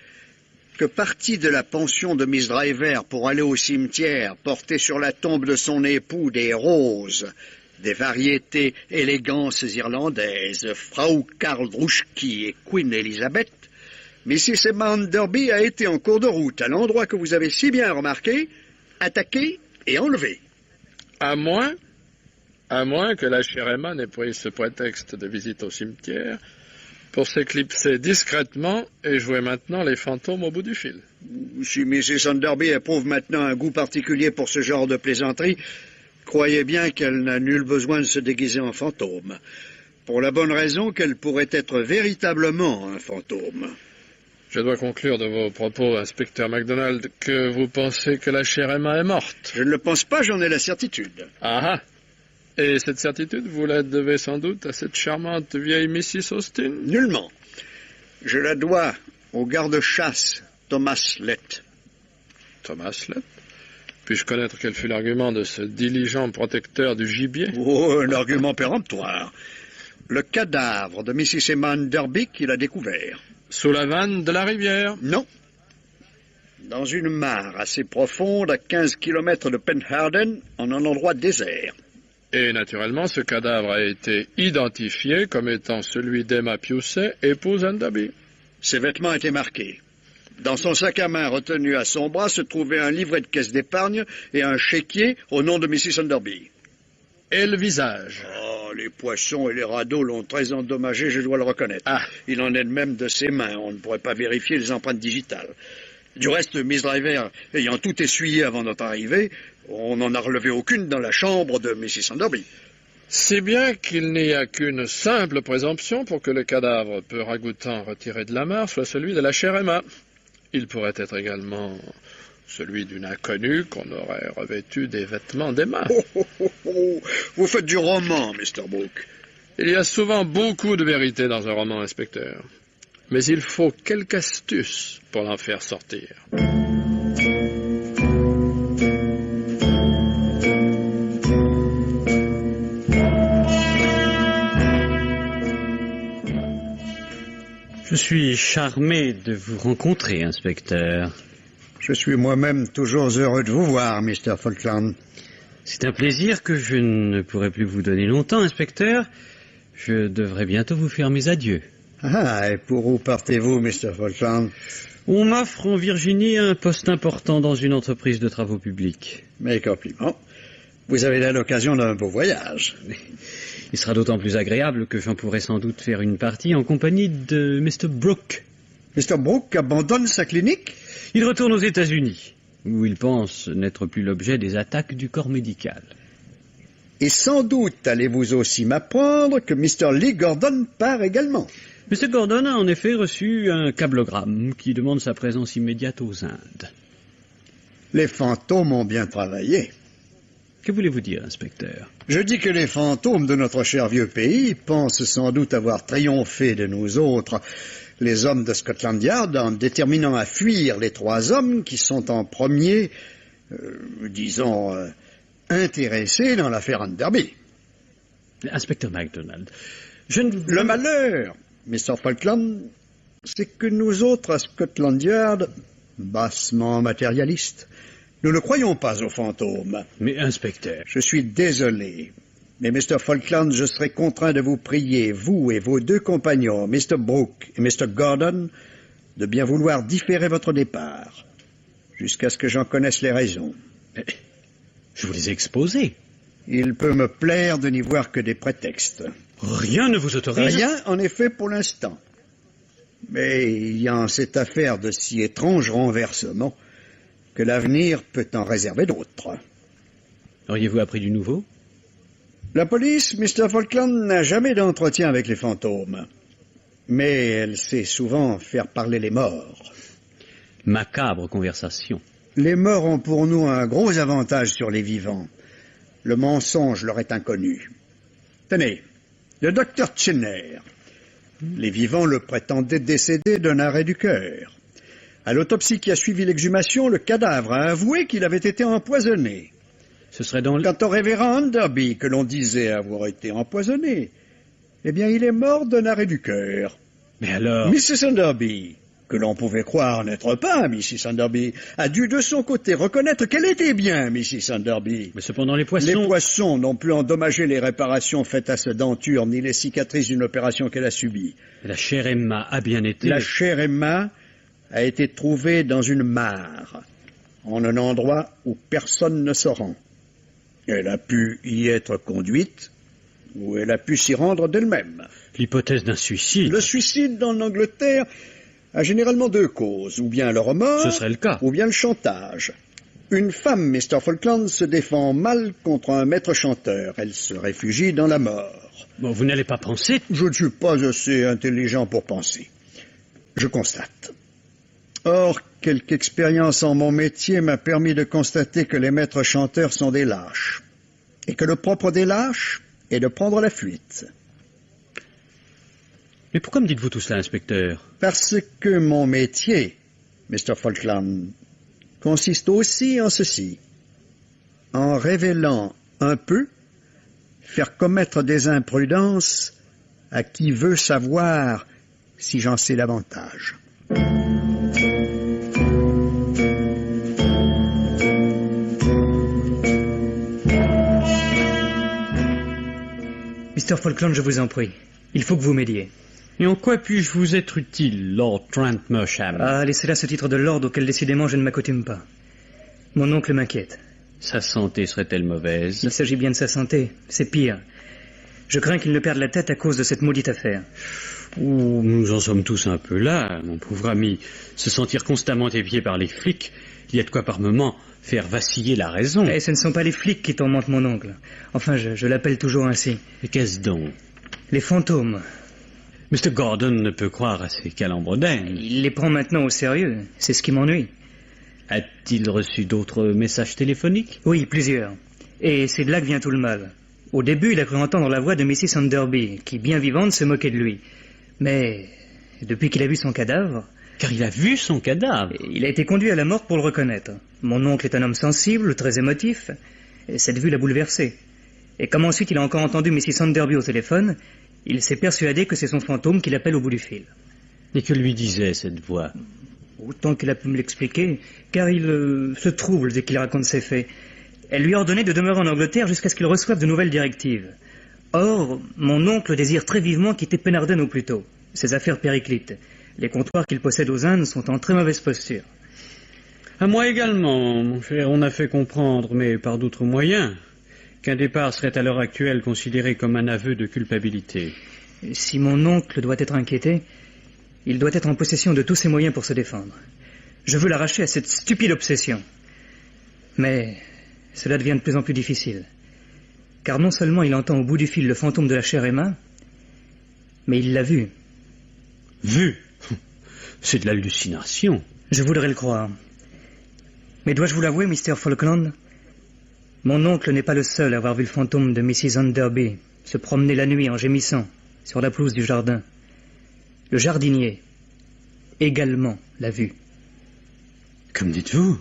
que parti de la pension de Miss Driver pour aller au cimetière porter sur la tombe de son époux des roses, des variétés élégances irlandaises, Frau Karl Druschki et Queen Elizabeth, Mrs. Emma Enderby a été en cours de route à l'endroit que vous avez si bien remarqué, attaqué et enlevé. À moins que la chère Emma n'ait pris ce prétexte de visite au cimetière pour s'éclipser discrètement et jouer maintenant les fantômes au bout du fil. Si Mrs. Enderby éprouve maintenant un goût particulier pour ce genre de plaisanterie, croyez bien qu'elle n'a nul besoin de se déguiser en fantôme, pour la bonne raison qu'elle pourrait être véritablement un fantôme. Je dois conclure de vos propos, inspecteur MacDonald, que vous pensez que la chère Emma est morte. Je ne le pense pas, j'en ai la certitude. Ah ah! Et cette certitude, vous la devez sans doute à cette charmante vieille Mrs. Austin? Nullement. Je la dois au garde-chasse Thomas Lett. Thomas Lett? Puis-je connaître quel fut l'argument de ce diligent protecteur du gibier? Oh, un argument péremptoire. Le cadavre de Mrs. Emma Enderby qu'il a découvert. Sous la vanne de la rivière? Non. Dans une mare assez profonde, à 15 kilomètres de Penharden, en un endroit désert. Et naturellement, ce cadavre a été identifié comme étant celui d'Emma Pusey, épouse Enderby. Ses vêtements étaient marqués. Dans son sac à main retenu à son bras se trouvait un livret de caisse d'épargne et un chéquier au nom de Mrs. Enderby. Et le visage? Oh, les poissons et les radeaux l'ont très endommagé, je dois le reconnaître. Ah. Il en est de même de ses mains, on ne pourrait pas vérifier les empreintes digitales. Du reste, Miss Driver ayant tout essuyé avant notre arrivée, on n'en a relevé aucune dans la chambre de Mrs. Enderby. Si bien qu'il n'y a qu'une simple présomption pour que le cadavre peu ragoûtant retiré de la mare soit celui de la chère Emma. Il pourrait être également celui d'une inconnue qu'on aurait revêtu des vêtements d'Emma. Vous faites du roman, Mr. Brooke. Il y a souvent beaucoup de vérité dans un roman, inspecteur. Mais il faut quelque astuce pour l'en faire sortir. Je suis charmé de vous rencontrer, inspecteur. Je suis moi-même toujours heureux de vous voir, Mr. Falkland. C'est un plaisir que je ne pourrai plus vous donner longtemps, inspecteur. Je devrais bientôt vous faire mes adieux. Ah, et pour où partez-vous, Mr. Falkland? On m'offre en Virginie un poste important dans une entreprise de travaux publics. Mes compliments. Vous avez là l'occasion d'un beau voyage. Il sera d'autant plus agréable que j'en pourrai sans doute faire une partie en compagnie de Mr. Brooke. Mr. Brooke abandonne sa clinique? Il retourne aux États-Unis, où il pense n'être plus l'objet des attaques du corps médical. Et sans doute allez-vous aussi m'apprendre que Mr. Lee Gordon part également. Mr. Gordon a en effet reçu un cablogramme qui demande sa présence immédiate aux Indes. Les fantômes ont bien travaillé. Que voulez-vous dire, inspecteur? Je dis que les fantômes de notre cher vieux pays pensent sans doute avoir triomphé de nous autres, les hommes de Scotland Yard, en déterminant à fuir les 3 hommes qui sont en premier intéressé dans l'affaire Enderby. Inspecteur MacDonald, Le malheur, Mr. Falkland, c'est que nous autres à Scotland Yard, bassement matérialistes, nous ne croyons pas aux fantômes. Mais inspecteur... Je suis désolé, mais Mr. Falkland, je serai contraint de vous prier, vous et vos 2 compagnons, Mr. Brooke et Mr. Gordon, de bien vouloir différer votre départ, jusqu'à ce que j'en connaisse les raisons. Je vous les ai exposés. Il peut me plaire de n'y voir que des prétextes. Rien ne vous autorise... Rien, en effet, pour l'instant. Mais il y a en cette affaire de si étranges renversements que l'avenir peut en réserver d'autres. Auriez-vous appris du nouveau? La police, Mr. Falkland, n'a jamais d'entretien avec les fantômes. Mais elle sait souvent faire parler les morts. Macabre conversation. Les morts ont pour nous un gros avantage sur les vivants. Le mensonge leur est inconnu. Tenez, le docteur Chenner. Les vivants le prétendaient décédé d'un arrêt du cœur. À l'autopsie qui a suivi l'exhumation, le cadavre a avoué qu'il avait été empoisonné. Ce serait dans le... Quant au révérend Enderby, que l'on disait avoir été empoisonné, eh bien, il est mort d'un arrêt du cœur. Mais alors... Mrs. Enderby, que l'on pouvait croire n'être pas Mrs. Enderby, a dû de son côté reconnaître qu'elle était bien Mrs. Enderby. Mais cependant, les poissons... Les poissons n'ont pu endommager les réparations faites à sa denture, ni les cicatrices d'une opération qu'elle a subie. La chère Emma a bien été... La chère Emma a été trouvée dans une mare, en un endroit où personne ne se rend. Elle a pu y être conduite, ou elle a pu s'y rendre d'elle-même. L'hypothèse d'un suicide... Le suicide en Angleterre a généralement 2 causes, ou bien le remords, Ce serait le cas. ou bien le chantage. Une femme, Mr. Falkland, se défend mal contre un maître chanteur. Elle se réfugie dans la mort. Bon, vous n'allez pas penser... Je ne suis pas assez intelligent pour penser. Je constate. Or, quelque expérience en mon métier m'a permis de constater que les maîtres chanteurs sont des lâches, et que le propre des lâches est de prendre la fuite. Mais pourquoi me dites-vous tout cela, inspecteur? Parce que mon métier, Mr. Falkland, consiste aussi en ceci. En révélant un peu, faire commettre des imprudences à qui veut savoir si j'en sais davantage. Mr. Falkland, je vous en prie. Il faut que vous m'aidiez. Et en quoi puis-je vous être utile, Lord Trent Mersham? Ah, laissez là ce titre de lord auquel décidément je ne m'accoutume pas. Mon oncle m'inquiète. Sa santé serait-elle mauvaise? Il s'agit bien de sa santé. C'est pire. Je crains qu'il ne perde la tête à cause de cette maudite affaire. Oh, nous en sommes tous un peu là, mon pauvre ami. Se sentir constamment épié par les flics, il y a de quoi par moments faire vaciller la raison. Et ce ne sont pas les flics qui tourmentent mon oncle. Enfin, je l'appelle toujours ainsi. Et qu'est-ce donc? Les fantômes. Mr. Gordon ne peut croire à ces calembredènes. Il les prend maintenant au sérieux. C'est ce qui m'ennuie. A-t-il reçu d'autres messages téléphoniques? Oui, plusieurs. Et c'est de là que vient tout le mal. Au début, il a cru entendre la voix de Mrs. Enderby, qui, bien vivante, se moquait de lui. Mais depuis qu'il a vu son cadavre... Car il a vu son cadavre. Il a été conduit à la mort pour le reconnaître. Mon oncle est un homme sensible, très émotif, et cette vue l'a bouleversé. Et comme ensuite il a encore entendu Mrs. Enderby au téléphone, il s'est persuadé que c'est son fantôme qui l'appelle au bout du fil. Et que lui disait cette voix? Autant qu'il a pu me l'expliquer, car il se trouble dès qu'il raconte ses faits. Elle lui a ordonné de demeurer en Angleterre jusqu'à ce qu'il reçoive de nouvelles directives. Or, mon oncle désire très vivement quitter Penarden au plus tôt. Ses affaires périclitent. Les comptoirs qu'il possède aux Indes sont en très mauvaise posture. À moi également, mon cher. On a fait comprendre, mais par d'autres moyens, qu'un départ serait à l'heure actuelle considéré comme un aveu de culpabilité. Si mon oncle doit être inquiété, il doit être en possession de tous ses moyens pour se défendre. Je veux l'arracher à cette stupide obsession. Mais cela devient de plus en plus difficile. Car non seulement il entend au bout du fil le fantôme de la chère Emma, mais il l'a vu. Vu? C'est de l'hallucination. Je voudrais le croire. Mais dois-je vous l'avouer, Mr. Falkland? Mon oncle n'est pas le seul à avoir vu le fantôme de Mrs. Enderby se promener la nuit en gémissant sur la pelouse du jardin. Le jardinier également l'a vu. Comme dites-vous?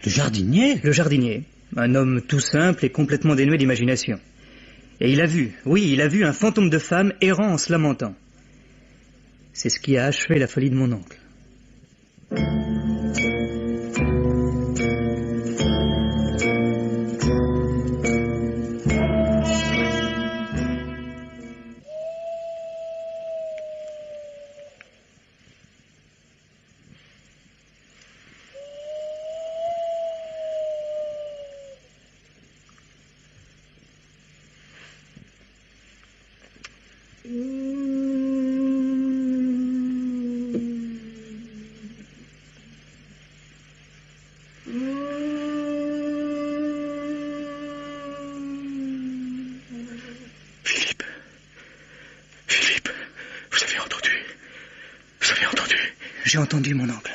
Le jardinier? Le jardinier. Un homme tout simple et complètement dénué d'imagination. Et il a vu, oui, il a vu un fantôme de femme errant en se lamentant. C'est ce qui a achevé la folie de mon oncle. J'ai entendu, mon oncle.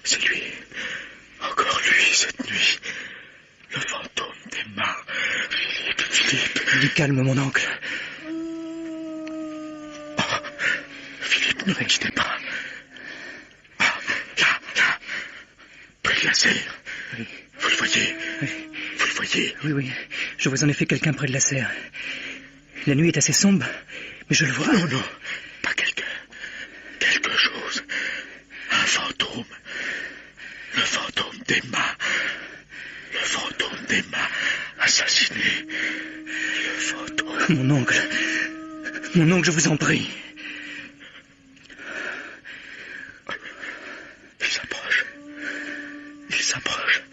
C'est lui. Encore lui, cette nuit. Le fantôme d'Emma. Philippe. Du calme, mon oncle. Oh, Philippe, ne vous quittez pas. Ah, là. Près de la serre. Oui. Vous le voyez? Oui. Vous le voyez? Oui. Je vois en effet quelqu'un près de la serre. La nuit est assez sombre, mais je le vois. Non. Pas quelqu'un. Quelque chose. Un fantôme. Le fantôme d'Emma. Le fantôme d'Emma assassiné. Le fantôme. Mon oncle, je vous en prie. Il s'approche.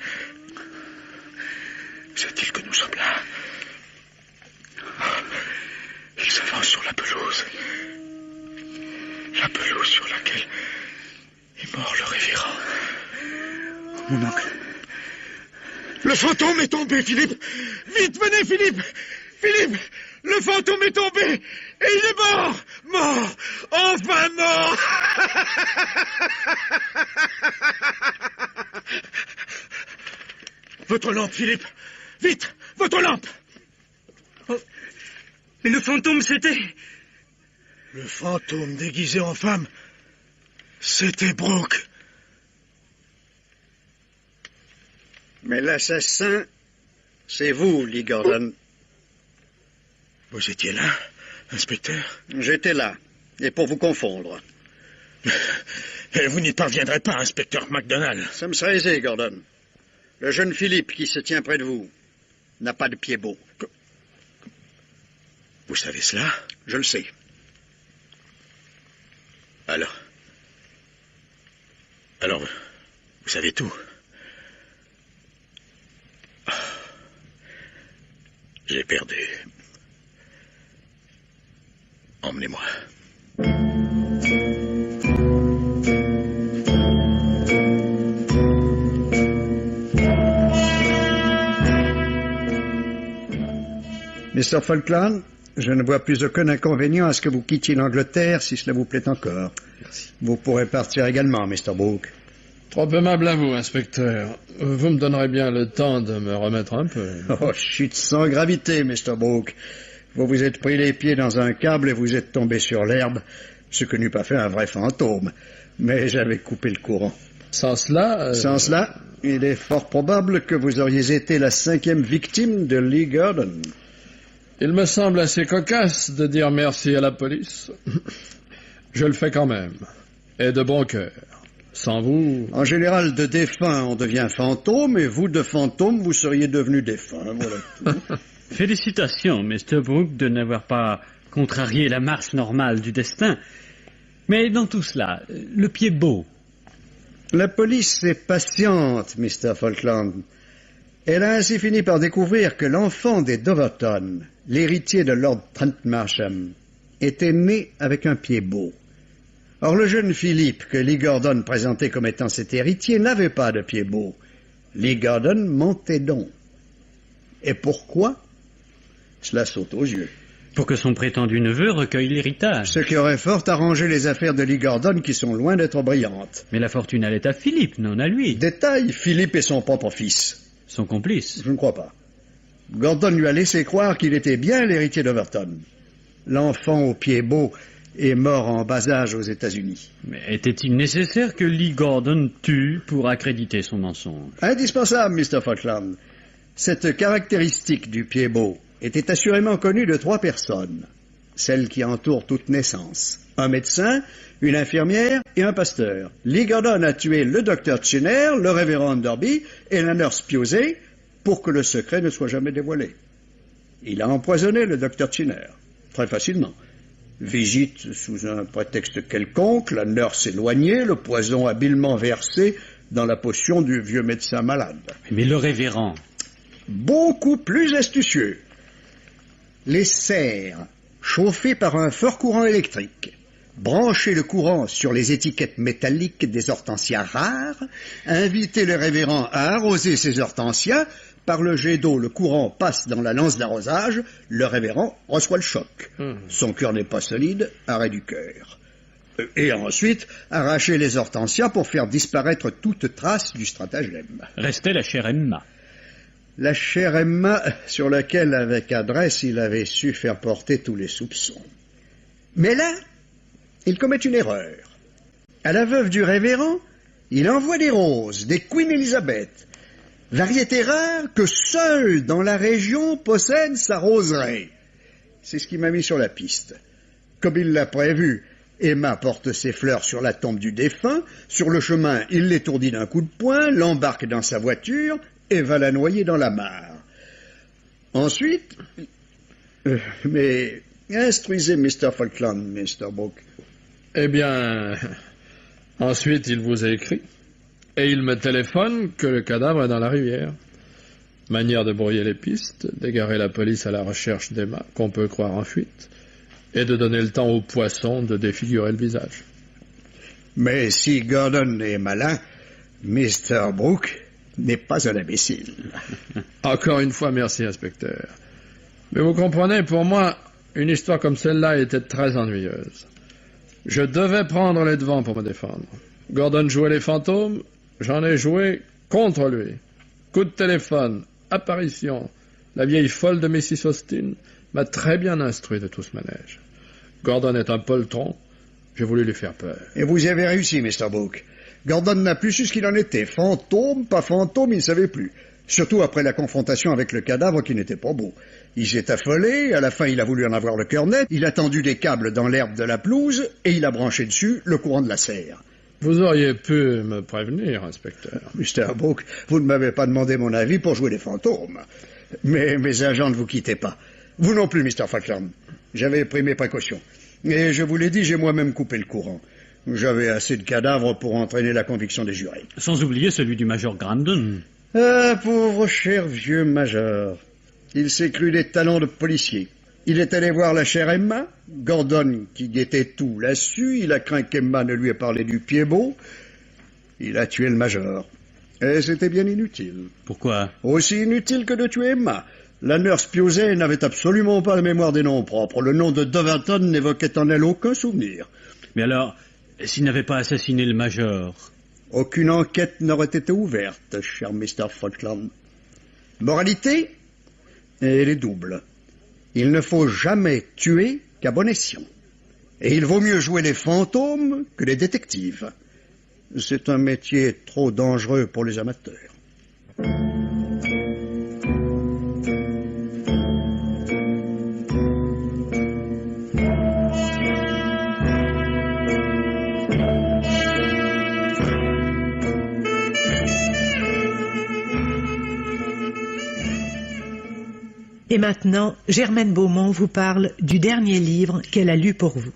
Sait-il que nous sommes là? Il s'avance sur la pelouse. La pelouse sur laquelle est mort le révérend. Mon oncle. Le fantôme est tombé, Philippe. Vite, venez, Philippe. Philippe, le fantôme est tombé. Et il est mort. Mort. Enfin mort. Votre lampe, Philippe. Vite, votre lampe. Oh. Mais le fantôme, c'était... Le fantôme déguisé en femme, c'était Brooke. Mais l'assassin, c'est vous, Lee Gordon. Vous étiez là, inspecteur? J'étais là, et pour vous confondre. Vous n'y parviendrez pas, inspecteur MacDonald. Ça me serait aisé, Gordon. Le jeune Philippe qui se tient près de vous n'a pas de pied beau. Vous savez cela? Je le sais. Alors, vous savez tout. J'ai perdu. Emmenez-moi. Mr. Falkland, je ne vois plus aucun inconvénient à ce que vous quittiez l'Angleterre, si cela vous plaît encore. Merci. Vous pourrez partir également, Mr. Brooke. Trop aimable à vous, inspecteur. Vous me donnerez bien le temps de me remettre un peu. Oh, chute sans gravité, Mr. Brooke. Vous vous êtes pris les pieds dans un câble et vous êtes tombé sur l'herbe, ce que n'eût pas fait un vrai fantôme. Mais j'avais coupé le courant. Sans cela... Sans cela, il est fort probable que vous auriez été la 5e victime de Lee Gordon. Il me semble assez cocasse de dire merci à la police. Je le fais quand même. Et de bon cœur. Sans vous... En général, de défunt, on devient fantôme, et vous, de fantôme, vous seriez devenu défunt. Voilà tout. Félicitations, Mr. Brooke, de n'avoir pas contrarié la marche normale du destin. Mais dans tout cela, le pied beau. La police est patiente, Mr. Falkland. Elle a ainsi fini par découvrir que l'enfant des Doverton, l'héritier de Lord Trent Marsham, était né avec un pied beau. Or, le jeune Philippe, que Lee Gordon présentait comme étant cet héritier, n'avait pas de pied beau. Lee Gordon mentait donc. Et pourquoi? Cela saute aux yeux. Pour que son prétendu neveu recueille l'héritage. Ce qui aurait fort arrangé les affaires de Lee Gordon, qui sont loin d'être brillantes. Mais la fortune allait à Philippe, non à lui. Détail, Philippe est son propre fils. Son complice. Je ne crois pas. Gordon lui a laissé croire qu'il était bien l'héritier d'Overton. L'enfant au pied beau est mort en bas âge aux États-Unis. Mais était-il nécessaire que Lee Gordon tue pour accréditer son mensonge? Indispensable, Mr. Falkland. Cette caractéristique du pied-beau était assurément connue de 3 personnes, celles qui entourent toute naissance. Un médecin, une infirmière et un pasteur. Lee Gordon a tué le docteur Chinner, le révérend Enderby et la nurse Piozet pour que le secret ne soit jamais dévoilé. Il a empoisonné le docteur Chinner, très facilement. Visite sous un prétexte quelconque, la nurse éloignée, le poison habilement versé dans la potion du vieux médecin malade. Mais le révérend... Beaucoup plus astucieux. Les serres, chauffées par un fort courant électrique, brancher le courant sur les étiquettes métalliques des hortensias rares, inviter le révérend à arroser ces hortensias. Par le jet d'eau, le courant passe dans la lance d'arrosage, le révérend reçoit le choc. Son cœur n'est pas solide, arrêt du cœur. Et ensuite, arracher les hortensias pour faire disparaître toute trace du stratagème. Restait la chère Emma. La chère Emma, sur laquelle, avec adresse, il avait su faire porter tous les soupçons. Mais là, il commet une erreur. À la veuve du révérend, il envoie des roses, des Queen Elizabeth, variété rare que seule dans la région possède sa roseraie. C'est ce qui m'a mis sur la piste. Comme il l'a prévu, Emma porte ses fleurs sur la tombe du défunt. Sur le chemin, il l'étourdit d'un coup de poing, l'embarque dans sa voiture et va la noyer dans la mare. Ensuite... mais instruisez Mr. Falkland, Mr. Brooke. Eh bien, ensuite il vous a écrit. Et il me téléphone que le cadavre est dans la rivière. Manière de brouiller les pistes, d'égarer la police à la recherche d'Emma, qu'on peut croire en fuite, et de donner le temps aux poissons de défigurer le visage. Mais si Gordon est malin, Mr. Brooke n'est pas un imbécile. Encore une fois, merci, inspecteur. Mais vous comprenez, pour moi, une histoire comme celle-là était très ennuyeuse. Je devais prendre les devants pour me défendre. Gordon jouait les fantômes, j'en ai joué contre lui. Coup de téléphone, apparition, la vieille folle de Mrs. Austin m'a très bien instruit de tout ce manège. Gordon est un poltron, j'ai voulu lui faire peur. Et vous y avez réussi, Mr. Brooke. Gordon n'a plus su ce qu'il en était. Fantôme, pas fantôme, il ne savait plus. Surtout après la confrontation avec le cadavre qui n'était pas beau. Il s'est affolé, à la fin il a voulu en avoir le cœur net, il a tendu des câbles dans l'herbe de la pelouse et il a branché dessus le courant de la serre. Vous auriez pu me prévenir, inspecteur. Mr. Brooke, vous ne m'avez pas demandé mon avis pour jouer les fantômes. Mais mes agents ne vous quittaient pas. Vous non plus, Mr. Falkland. J'avais pris mes précautions. Et je vous l'ai dit, j'ai moi-même coupé le courant. J'avais assez de cadavres pour entraîner la conviction des jurés. Sans oublier celui du major Grandon. Ah, pauvre cher vieux major. Il s'est cru des talents de policier. Il est allé voir la chère Emma. Gordon, qui guettait tout, l'a su. Il a craint qu'Emma ne lui ait parlé du pied-beau. Il a tué le major. Et c'était bien inutile. Pourquoi? Aussi inutile que de tuer Emma. La nurse Piozet n'avait absolument pas la mémoire des noms propres. Le nom de Doverton n'évoquait en elle aucun souvenir. Mais alors, s'il n'avait pas assassiné le major? Aucune enquête n'aurait été ouverte, cher Mr. Falkland. Moralité, elle est double. Il ne faut jamais tuer qu'à bon escient. Et il vaut mieux jouer les fantômes que les détectives. C'est un métier trop dangereux pour les amateurs. Et maintenant, Germaine Beaumont vous parle du dernier livre qu'elle a lu pour vous.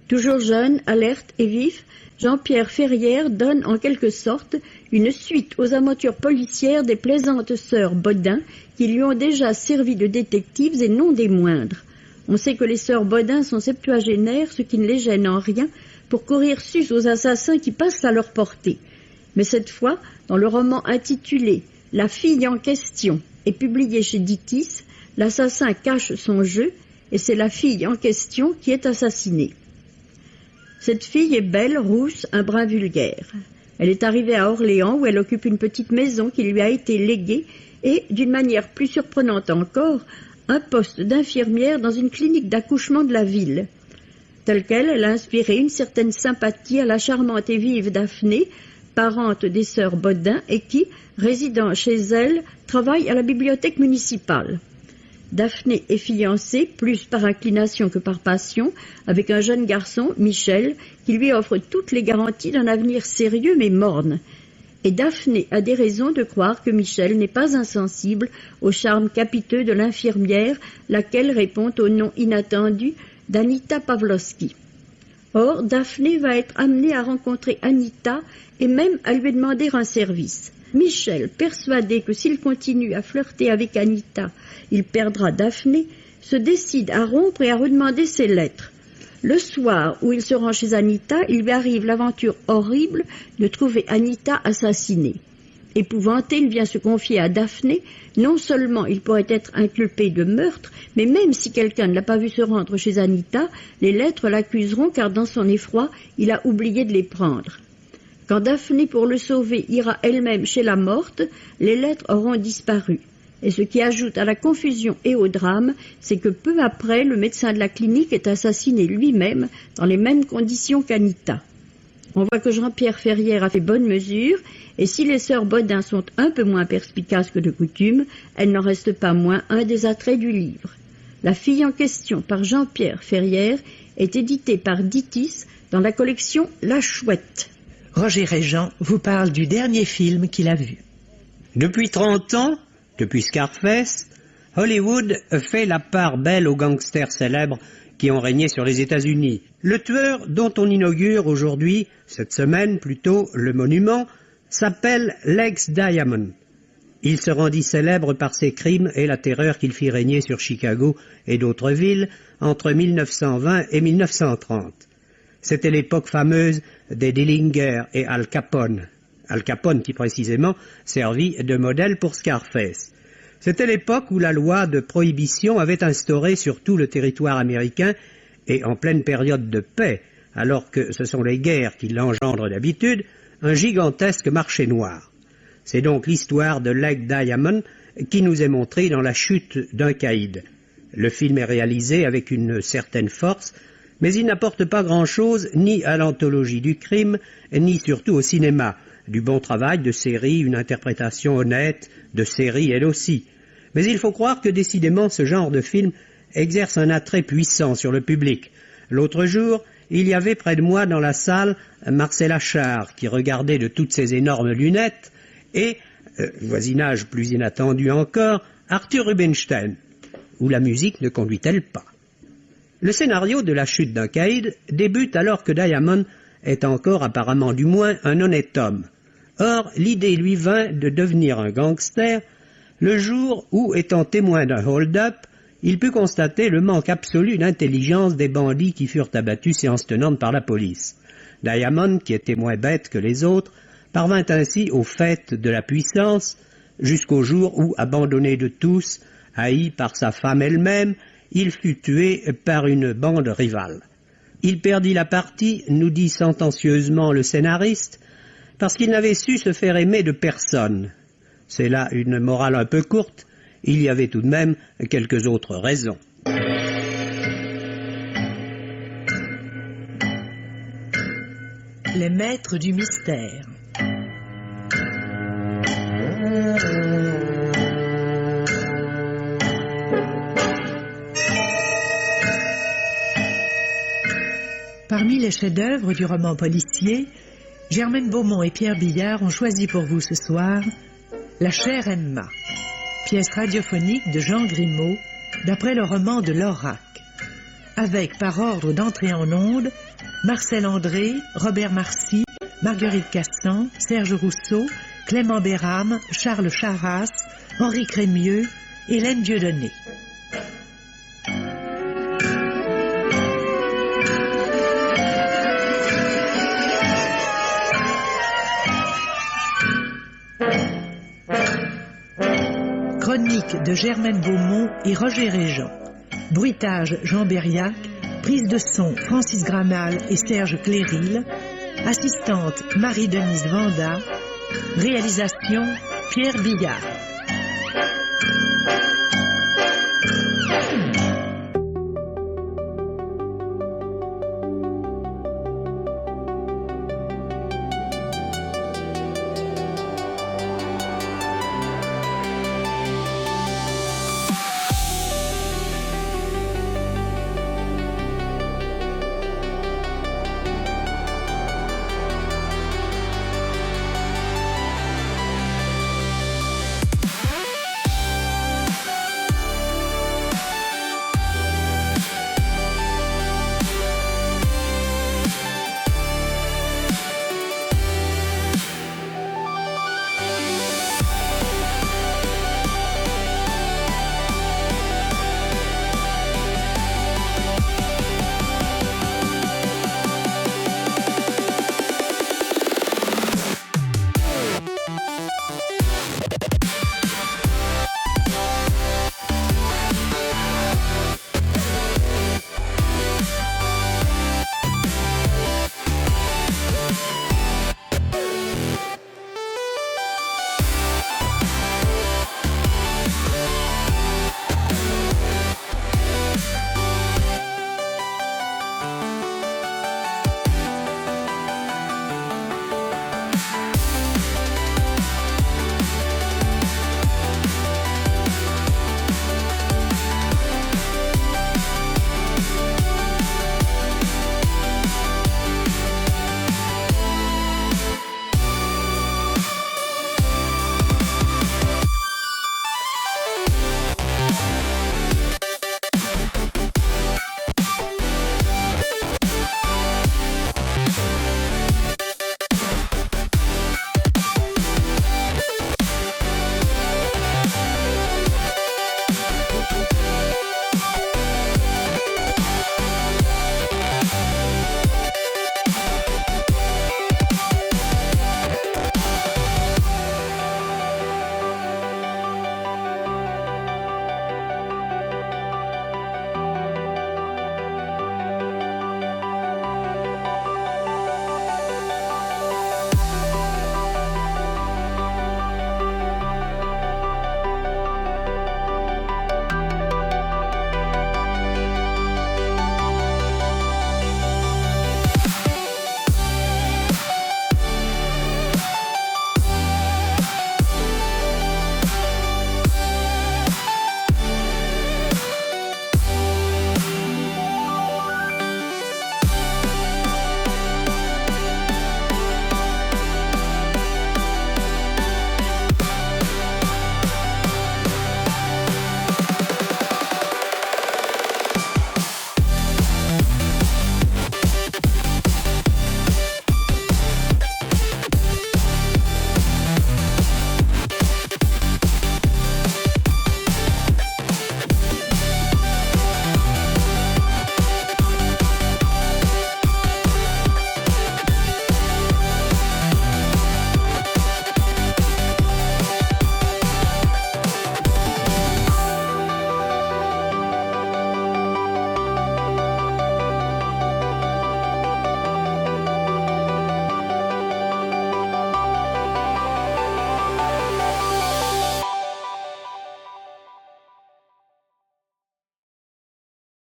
Toujours jeune, alerte et vif, Jean-Pierre Ferrière donne en quelque sorte une suite aux aventures policières des plaisantes sœurs Bodin qui lui ont déjà servi de détectives et non des moindres. On sait que les sœurs Bodin sont septuagénaires, ce qui ne les gêne en rien, pour courir sus aux assassins qui passent à leur portée. Mais cette fois, dans le roman intitulé « La fille en question » et publié chez Ditis, l'assassin cache son jeu et c'est la fille en question qui est assassinée. Cette fille est belle, rousse, un brin vulgaire. Elle est arrivée à Orléans où elle occupe une petite maison qui lui a été léguée et, d'une manière plus surprenante encore, un poste d'infirmière dans une clinique d'accouchement de la ville. Telle qu'elle, elle a inspiré une certaine sympathie à la charmante et vive Daphné, parente des sœurs Bodin et qui, résidant chez elle, travaille à la bibliothèque municipale. Daphné est fiancée, plus par inclination que par passion, avec un jeune garçon, Michel, qui lui offre toutes les garanties d'un avenir sérieux mais morne. Et Daphné a des raisons de croire que Michel n'est pas insensible au charme capiteux de l'infirmière, laquelle répond au nom inattendu d'Anita Pavlovsky. Or, Daphné va être amenée à rencontrer Anita et même à lui demander un service. Michel, persuadé que s'il continue à flirter avec Anita, il perdra Daphné, se décide à rompre et à redemander ses lettres. Le soir où il se rend chez Anita, il lui arrive l'aventure horrible de trouver Anita assassinée. Épouvanté, il vient se confier à Daphné. Non seulement il pourrait être inculpé de meurtre, mais même si quelqu'un ne l'a pas vu se rendre chez Anita, les lettres l'accuseront car dans son effroi, il a oublié de les prendre. Quand Daphné, pour le sauver, ira elle-même chez la morte, les lettres auront disparu. Et ce qui ajoute à la confusion et au drame, c'est que peu après, le médecin de la clinique est assassiné lui-même dans les mêmes conditions qu'Anita. On voit que Jean-Pierre Ferrière a fait bonne mesure, et si les sœurs Bodin sont un peu moins perspicaces que de coutume, elles n'en restent pas moins un des attraits du livre. La fille en question, par Jean-Pierre Ferrière, est éditée par Ditis dans la collection La Chouette. Roger Régent vous parle du dernier film qu'il a vu. Depuis 30 ans, depuis Scarface, Hollywood fait la part belle aux gangsters célèbres qui ont régné sur les États-Unis. Le tueur dont on inaugure aujourd'hui, cette semaine plutôt, le monument, s'appelle Lex Diamond. Il se rendit célèbre par ses crimes et la terreur qu'il fit régner sur Chicago et d'autres villes entre 1920 et 1930. C'était l'époque fameuse des Dillinger et Al Capone. Al Capone qui précisément servit de modèle pour Scarface. C'était l'époque où la loi de prohibition avait instauré sur tout le territoire américain, et en pleine période de paix, alors que ce sont les guerres qui l'engendrent d'habitude, un gigantesque marché noir. C'est donc l'histoire de Lex Diamond qui nous est montrée dans La chute d'un caïd. Le film est réalisé avec une certaine force, mais il n'apporte pas grand-chose ni à l'anthologie du crime, ni surtout au cinéma. Du bon travail de série, une interprétation honnête, de série elle aussi. Mais il faut croire que décidément ce genre de film exerce un attrait puissant sur le public. L'autre jour, il y avait près de moi dans la salle Marcel Achard qui regardait de toutes ses énormes lunettes et, voisinage plus inattendu encore, Arthur Rubinstein. Où la musique ne conduit-elle pas? Le scénario de La chute d'un caïd débute alors que Diamond est encore apparemment du moins un honnête homme. Or, l'idée lui vint de devenir un gangster le jour où, étant témoin d'un hold-up, il put constater le manque absolu d'intelligence des bandits qui furent abattus séance tenante par la police. Diamond, qui était moins bête que les autres, parvint ainsi au fait de la puissance, jusqu'au jour où, abandonné de tous, haï par sa femme elle-même, il fut tué par une bande rivale. Il perdit la partie, nous dit sentencieusement le scénariste, parce qu'il n'avait su se faire aimer de personne. C'est là une morale un peu courte, il y avait tout de même quelques autres raisons. Les maîtres du mystère. Parmi les chefs-d'œuvre du roman policier, Germaine Beaumont et Pierre Billard ont choisi pour vous ce soir La chère Emma, pièce radiophonique de Jean Grimaud, d'après le roman de Lorrac, avec par ordre d'entrée en onde Marcel André, Robert Marcy, Marguerite Castan, Serge Rousseau, Clément Béram, Charles Charras, Henri Crémieux, Hélène Dieudonné. Chronique de Germaine Beaumont et Roger Régent. Bruitage Jean Berriac. Prise de son Francis Gramal et Serge Cléril. Assistante Marie-Denise Vanda. Réalisation Pierre Billard.